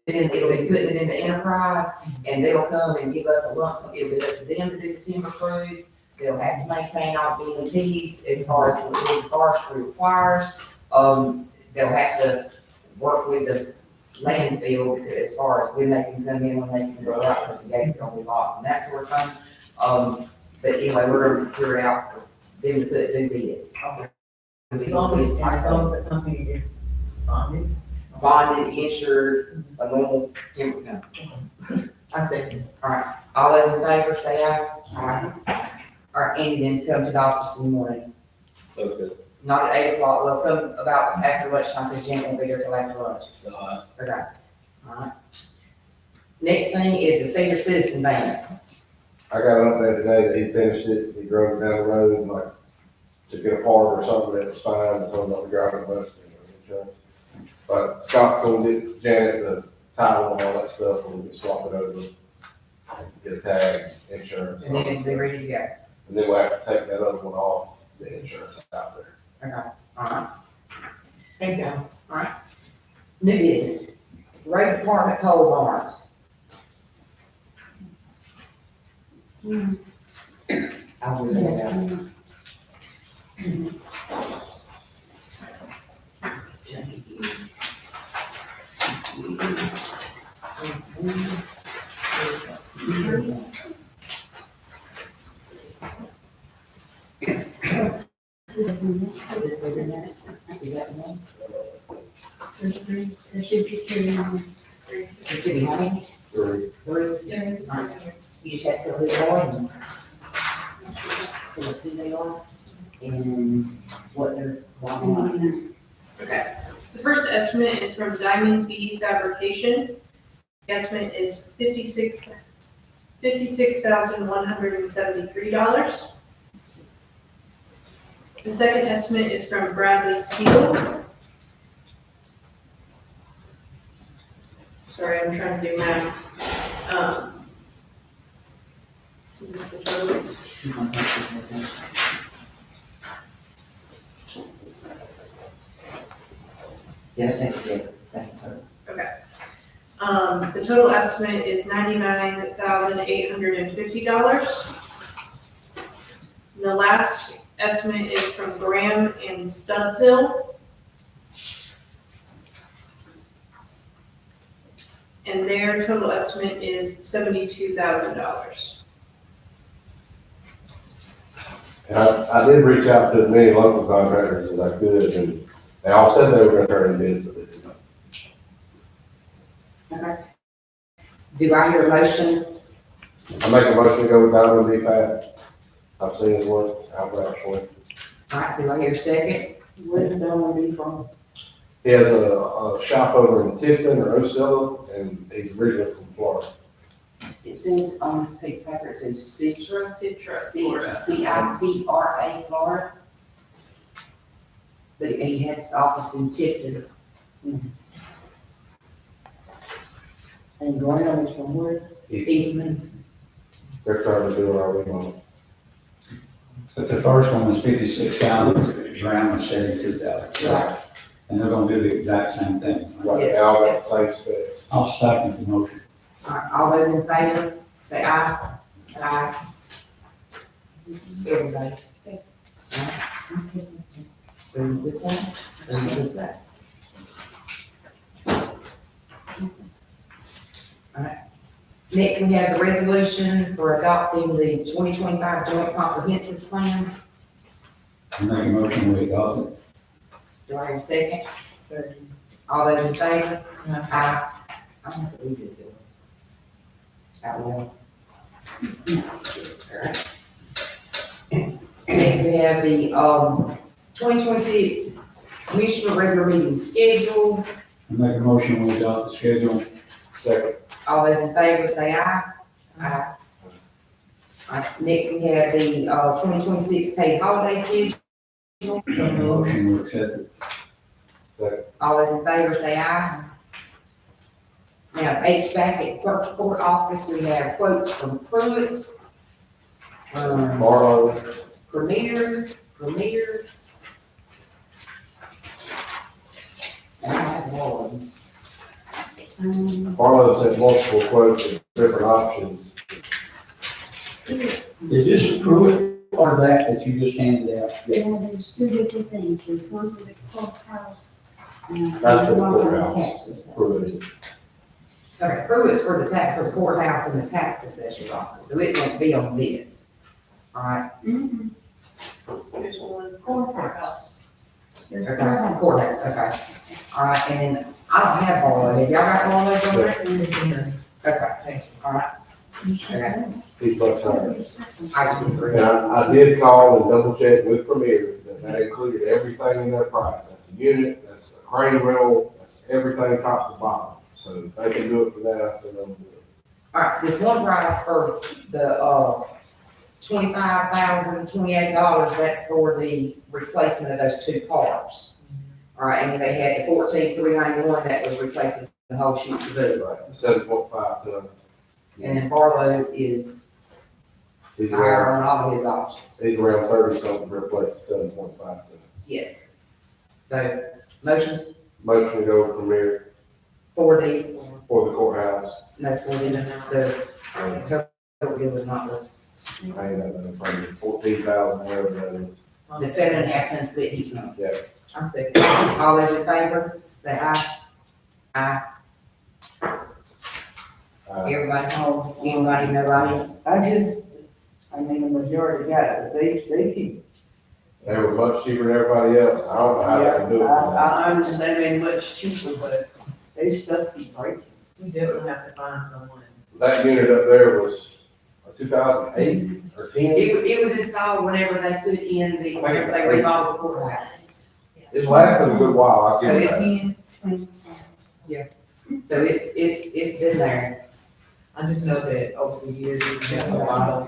it in the enterprise, and they'll come and give us a lump sum. It'll be up to them to do the timber crews. They'll have to maintain all BMPs as far as what the forestry requires. They'll have to work with the landfill as far as when they can come in, when they can go out, because the gates are gonna be locked and that sort of thing. But anyway, we're gonna clear it out for them to do bids. As long as the company is bonded, bonded, insured, a normal timber company. I second. All those in favor, say aye. Aye. All right, Andy, then come to the office in the morning, Okay. not at 8 o'clock, we'll come about after lunchtime, because Jen won't be there till after lunch. Okay, all right. Next thing is the senior citizen van. I got an update today that he finished it, he drove it down the road, and like, to get a part or something that was fine, and told him not to drive it much, insurance. But Scott's gonna get Janet the title and all that stuff, and we can swap it over, get a tag, insurance. And then it'll be ready to go. And then we'll have to take that other one off the insurance out there. Okay, all right. Thank you. New business, road department pole barns. I will do that. This goes in there. Is that one? There should be three on. The city hall? Three. Three? You just have to tell who they are and tell us who they are and what they're buying. Okay. The first estimate is from Diamond B Fabrication. The estimate is $56,173. The second estimate is from Bradley Steel. Sorry, I'm trying to do math. Is this the total? Yes, that's the total. The total estimate is $99,850. The last estimate is from Graham and Studsill. And their total estimate is $72,000. And I did reach out to as many local contractors as I could, and they all said they were gonna turn in bids, but they did not. Okay. Do I hear a motion? I make a motion to go with Diamond B Fab. I've seen his work, I've vouched for it. All right, do I hear a second? Where did that one be from? He has a shop over in Tifton or Ocilla, and he's originally from Florida. It says on this piece of paper, it says Citra, Florida. Citra, Florida. But he has the office in Tifton. And Graham is from where? Eastman. They're trying to do our remodel. But the first one was 56,000, Brown was 72,000. Right. And they're gonna do the exact same thing. Right, Yes. they all got the same specs. I'll second the motion. All right, all those in favor, say aye. Aye. Everybody. Bring this one, bring this back. All right. Next, we have the resolution for adopting the 2025 Joint Comprehensive Plan. I make a motion we adopt it. Do I hear a second? All those in favor? Aye. I don't have to read it, do I? Out loud. Alright. Next, we have the, 2026 Commissioner regular meeting schedule. I make a motion we adopt the schedule. Second. All those in favor say aye. Aye. Alright, next we have the, 2026 paid holiday schedule. Make a motion we accept it. Second. All those in favor say aye. Now, HVAC at clerk court office, we have quotes from Pruitt, Barlow, Premier. And I have all of them. Barlow sent multiple quotes of different options. Is this Pruitt part of that you just handed out? Yeah, there's two different things, there's one for the courthouse. That's for the one for courthouse. taxes. Pruitt. Okay, Pruitt's for the courthouse and the tax assessor's office, so it won't be on this. All right, Mhm. There's one Courthouse. There's Okay, courthouse, okay. All right, and then I don't have all of it. Y'all got all of it? Okay, all right. Okay. He's much higher. I just need three. And I did call and double check with Premier that included everything in their price. That's a unit, that's a crane rental, that's everything top to bottom. So if they can do it for that, I said, I'm good. All right, this one price for the, $25,028, that's for the replacement of those two cars. All right, and then they had the $14,391, that was replacing the whole chute to boot. Right, 7.5 ton. And then Barlow is He's higher around, on all his options. he's around 30 something to replace the 7.5 ton. Yes. So, motions Motion to go with Premier for the, for the courthouse. no, for the total deal was not the, I ain't got nothing in front of me. 14,000, whatever that is. the 7.5 ton split heat pump. I'm second. All those in favor, say aye. Aye. Everybody, anybody, nobody? I mean, the majority got it, but they keep. They were much cheaper than everybody else. I don't know how they can do it. I understand they much cheaper, but they stuff keep breaking. We definitely have to find someone. That unit up there was 2008 or 10. It was installed whenever they put in the, whenever they remodeled the courthouse. It's lasted a good while, I'll So give it it's, that. so it's been there. I just know that over the years, we've had a lot of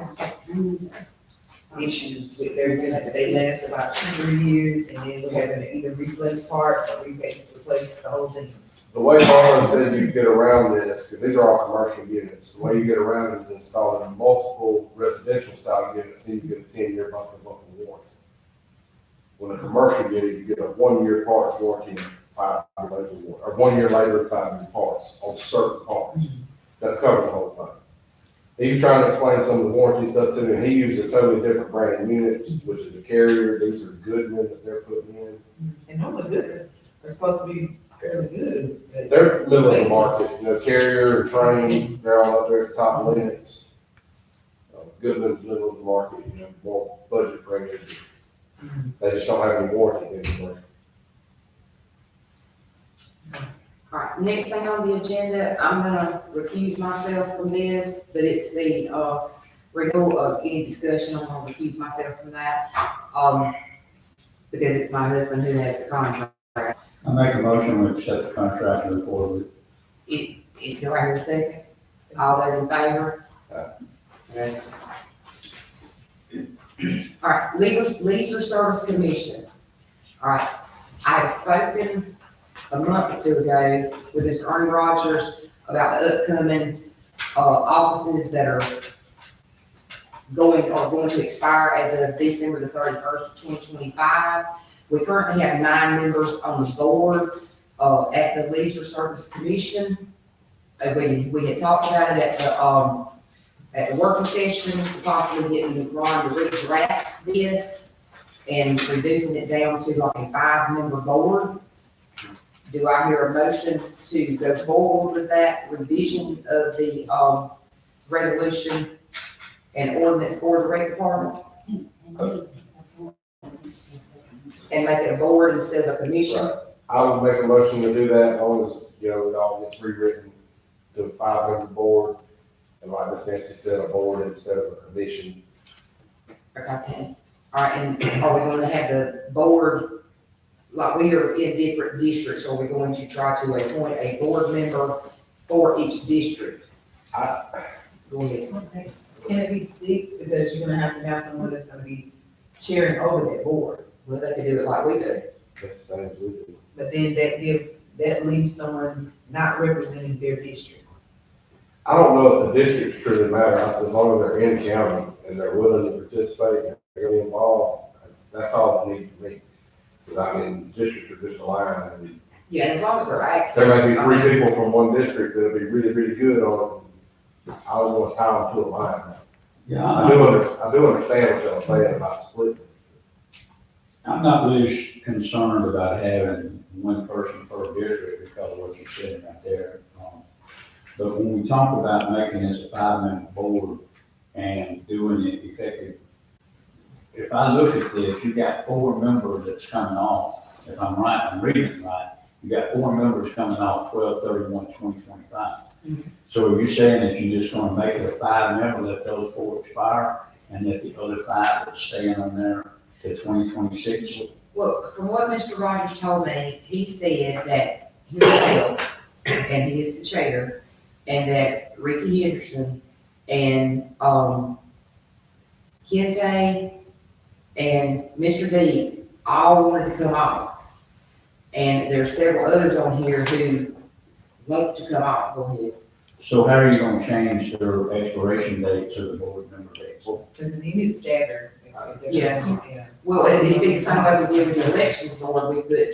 issues with their units. They last about 2-3 years, and then we're having to either replace parts or replace the whole thing. The way Marlon said you get around this, because these are all commercial units, the way you get around it is installing multiple residential style units, then you get a 10-year bumper warranty. When a commercial unit, you get a 1-year parts warranty and 5-year labor warranty, or 1 year labor and 5-year parts on certain parts. That covers the whole thing. He was trying to explain some of the warranty stuff to me, and he used a totally different brand unit, which is a Carrier. These are Goodman that they're putting in. And all the goodness are supposed to be fairly good, but They're middle of the market, Carrier, Train, they're all up there at the top of limits. Goodman's middle of the market, more budget friendly. They just don't have any warranty anymore. All right, next thing on the agenda, I'm gonna recuse myself from this, but it's the, renewal of any discussion, I'm gonna recuse myself from that. Because it's my husband who has the contract. I make a motion to accept the contract and move forward. If you're right here a second, all those in favor? Okay. All right, Leisure Service Commission. All right, I have spoken a month or two ago with Mr. Ernie Rogers about the upcoming, offices that are going to expire as of December the 31st of 2025. We currently have 9 members on the board, at the Leisure Service Commission. We had talked about it at the working session, to possibly getting Ron to redraft this and reducing it down to like a 5-member board. Do I hear a motion to go forward with that revision of the, resolution and ordinance for the rec department? And make it a board instead of a commission? I would make a motion to do that, as long as, it all gets rewritten to a 5-member board. And like Ms. Nancy said, a board instead of a commission. Okay. All right, and are we going to have the board, like we are in different districts, are we going to try to appoint a board member for each district? Go ahead. can it be 6? Because you're gonna have someone that's gonna be chairing over that board. Well, they could do it like we do. That's the same as we do. But then that leaves someone not representing their district. I don't know if the districts truly matter, as long as they're in county and they're willing to participate and they're gonna be involved, that's all they need for me. Because districts are just a line, and Yeah, as long as they're active. there may be 3 people from one district that'll be really, really good on it. I don't want to tie them to a line. Yeah, I do understand what y'all saying about splitting. I'm not really concerned about having one person per district because of what you're saying right there. But when we talk about making this a 5-member board and doing it effective if I look at this, you got 4 members that's coming off, if I'm right, I'm reading it right. You got 4 members coming off 12/31/2025. So are you saying that you're just gonna make it a 5-member, let those 4 expire, and that the other 5 is staying on there to 2026? Well, from what Mr. Rogers told me, he said that himself, and he is the chair, and that Ricky Henderson and, Kente and Mr. D all wanted to come off. And there are several others on here who want to come off. Go ahead. So how are you gonna change their expiration dates or the board member dates? Because it is staggered. Yeah. Well, it'd be the same way as every elections board, we put,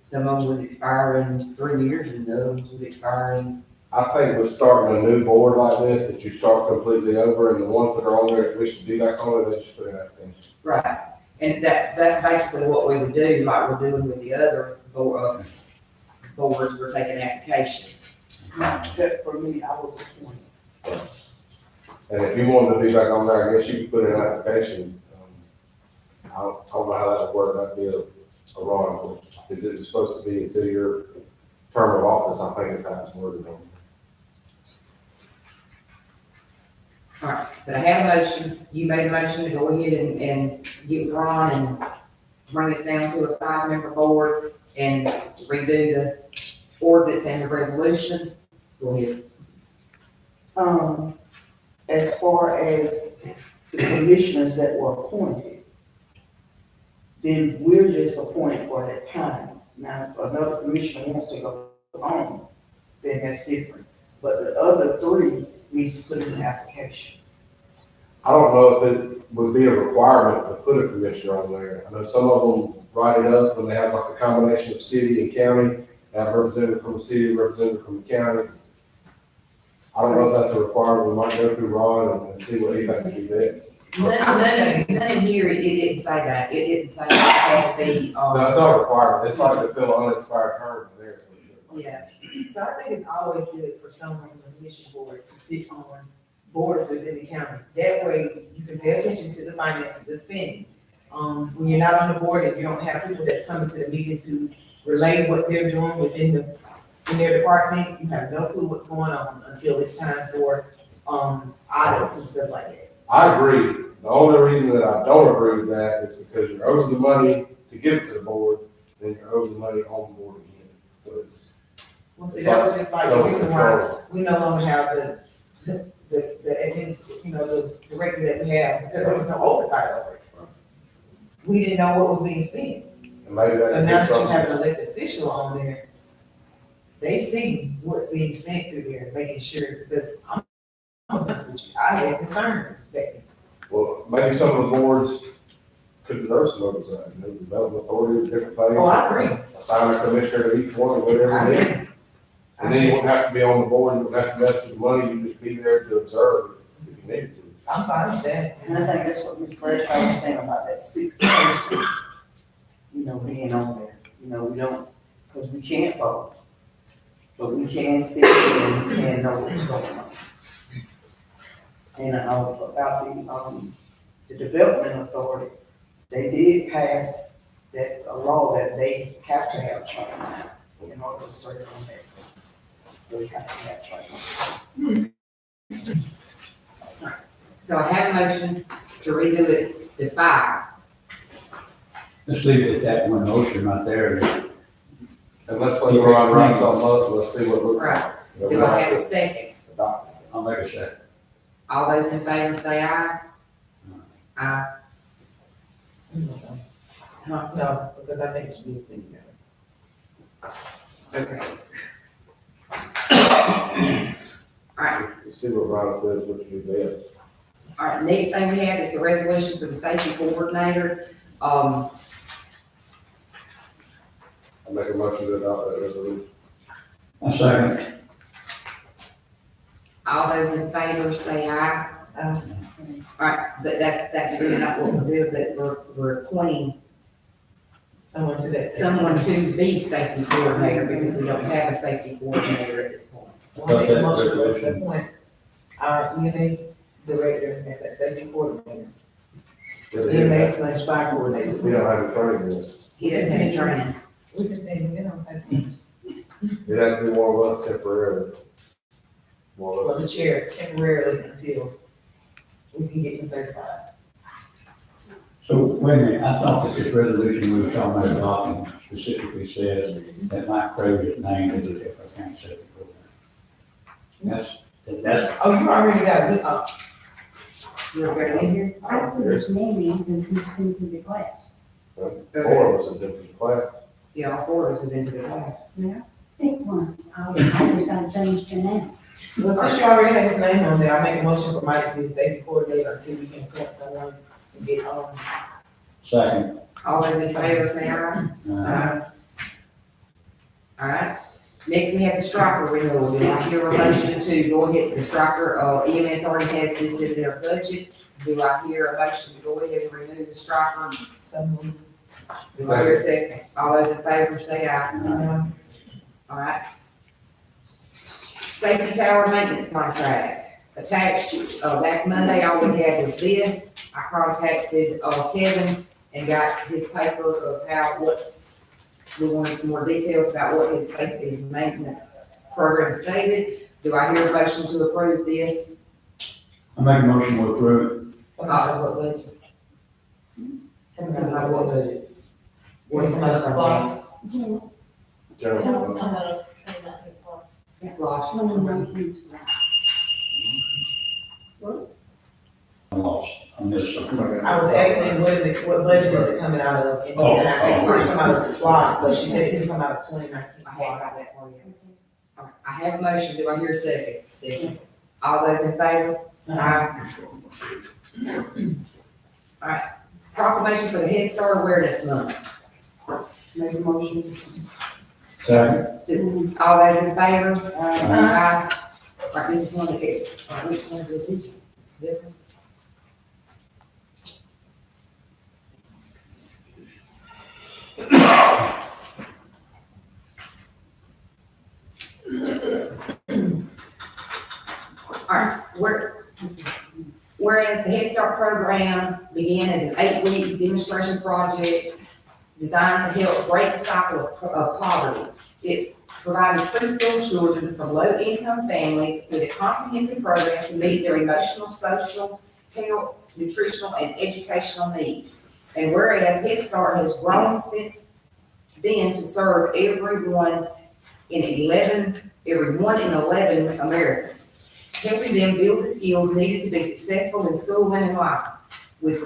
some of them would expire in 3 years and the others would expire in. I think with starting a new board like this, that you start completely over, and the ones that are on there, we should be back on it, they just put in application. Right. And that's basically what we would do, like we're doing with the other boards, we're taking applications. Except for me, I was appointed. And if you wanted to be back on there, I guess you could put in an application. I don't know how that would work, that'd be a wrong, because it was supposed to be a 2-year term of office, I think is how it's worded on. All right, but I have a motion, you made a motion to go ahead and get with Ron and bring this down to a 5-member board and redo the ordinance and the resolution. Go ahead. As far as the commissioners that were appointed, then we're just appointed for that time. Now, if another commissioner wants to go on, then that's different. But the other 3 needs to put in an application. I don't know if it would be a requirement to put a commissioner on there. I know some of them write it up when they have like a combination of city and county, have a representative from the city, representative from the county. I don't know if that's a requirement, we might go through Ron and see what he thinks would be best. None in here, it didn't say that. It didn't say that it had to be, No, it's not a requirement, it's like to fill an unexpired term, and there's what it says. yeah. So I think it's always good for someone on the commission board to sit on boards within the county. That way you can pay attention to the finances, the spending. When you're not on the board and you don't have people that's coming to the meeting to relay what they're doing in their department, you have no clue what's going on until it's time for, audits and stuff like that. I agree, the only reason that I don't agree with that is because you're over the money to give it to the board, then you're over the money on the board again, so it's. Well, see, that was just like the reason why we no longer have the director that we have, because there was no oversight over it. We didn't know what was being spent. And maybe that So could be now that you something. have an elected official on there, they see what's being spent through there, making sure, because I'm honest with you, I had concerns back. Well, maybe some of the boards could deserve some oversight, you know, development authority, different things. Oh, I agree. Assign a commissioner to each one, or whatever I it is. agree. And then you wouldn't have to be on the board, you wouldn't have to mess with the money, you'd just be there to observe if you needed to. I'm fine with that. And I think that's what Ms. Bradshaw was saying about that 6th person, being on there. We don't, because we can't vote, but we can sit here and we can know what's going on. And about the development authority, they did pass a law that they have to have training in order to serve on that. They have to have training. So I have a motion to redo it to 5. Let's leave it at that one motion right there. And let's let Ron write something up, and let's see what it looks like. Right. You know, Do we I don't have a to second? adopt it. I'll make a second. All those in favor say aye. Aye. Huh? No, because I think it should be a city. Okay. All right. We'll see what Ron says, which would be best. All right, next thing we have is the resolution for the safety coordinator. I make a motion to adopt that resolution. A second. All those in favor say aye. All right, but that's really not what we're doing, but we're appointing Someone to that. someone to be safety coordinator because we don't have a safety coordinator at this point. Well, I make a motion to appoint our EMA director as that safety coordinator. EMS/fire coordinator. We don't have a training yet. He doesn't have training. We can stand in on type. It'd have to be one of us temporarily. One For of the us. chair temporarily until we can get them certified. So, wait a minute, I thought that this resolution we were talking about adopting specifically says that Mike Kramer's name is the Tiffin County Safety Program. That's, Oh, you already got it. You're ready in here? I put his name in because he's been through the class. Four of us in different class. Yeah, all four of us have been to the class. Pick one. I just gotta change the name. Well, since you already have his name on there, I make a motion for Mike to be the safety coordinator until we can appoint someone to get, second. All those in favor say aye. All right, next we have the striker renewal. Do I hear a motion to go ahead, the striker, EMS already has this in their budget. Do I hear a motion to go ahead and renew the striker? someone. Do I hear a second? All those in favor say aye. All right. Safety tower maintenance contract attached, last Monday, all we had was this. I contacted, Kevin and got his paper of what we wanted some more details about what his safety, his maintenance program stated. Do I hear a motion to approve this? I make a motion to approve What budget? Coming out of what budget? Where's the money from? Jen, General. Splash. one of my things. I'm lost on this. I was asking, what budget is it coming out of? And I asked her to come out of SPOS, so she said it can come out of 2019 I have SPOS. that for you. All right, I have a motion. Do I hear a second? Second. All those in favor? Aye. All right, proclamation for the Head Start Awareness Month. Make a motion. Second. All those in favor? Aye. All right, this is one that gets, all right, which one is it? This one? All right, whereas the Head Start program began as an 8-week demonstration project designed to help break the cycle of poverty. It provided preschool children from low-income families with a comprehensive program to meet their emotional, social, health, nutritional, and educational needs. And whereas Head Start has grown since then to serve every one in 11 Americans, helping them build the skills needed to be successful in school and in life, with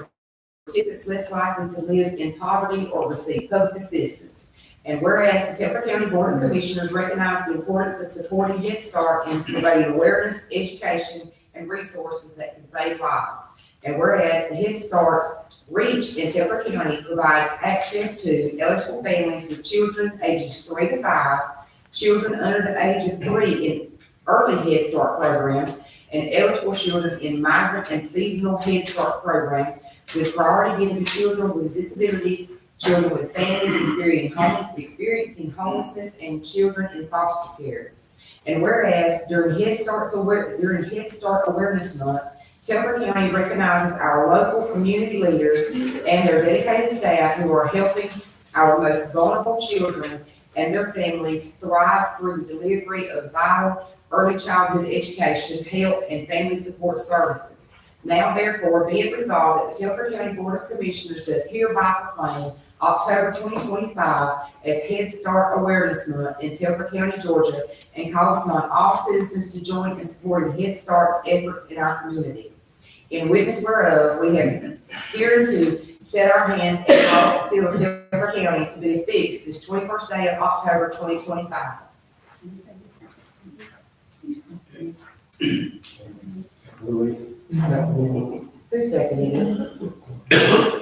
participants less likely to live in poverty or receive public assistance. And whereas the Telfair County Board of Commissioners recognize the importance of supporting Head Start in providing awareness, education, and resources that can save lives. And whereas the Head Start's reach in Telfair County provides access to eligible families with children ages 3 to 5, children under the age of 3 in early Head Start programs, and eligible children in migrant and seasonal Head Start programs, with priority given to children with disabilities, children with families experiencing homelessness, and children in foster care. And whereas during Head Start Awareness Month, Telfair County recognizes our local community leaders and their dedicated staff who are helping our most vulnerable children and their families thrive through the delivery of vital early childhood education, health, and family support services. Now therefore be it resolved that the Telfair County Board of Commissioners does hereby proclaim October 2025 as Head Start Awareness Month in Telfair County, Georgia, and calls upon all citizens to join in supporting Head Start's efforts in our community. In witness whereof, we have hereunto set our hands and caused the seal of Telfair County to be affixed this 21st day of October 2025. Louis. Who seconded it?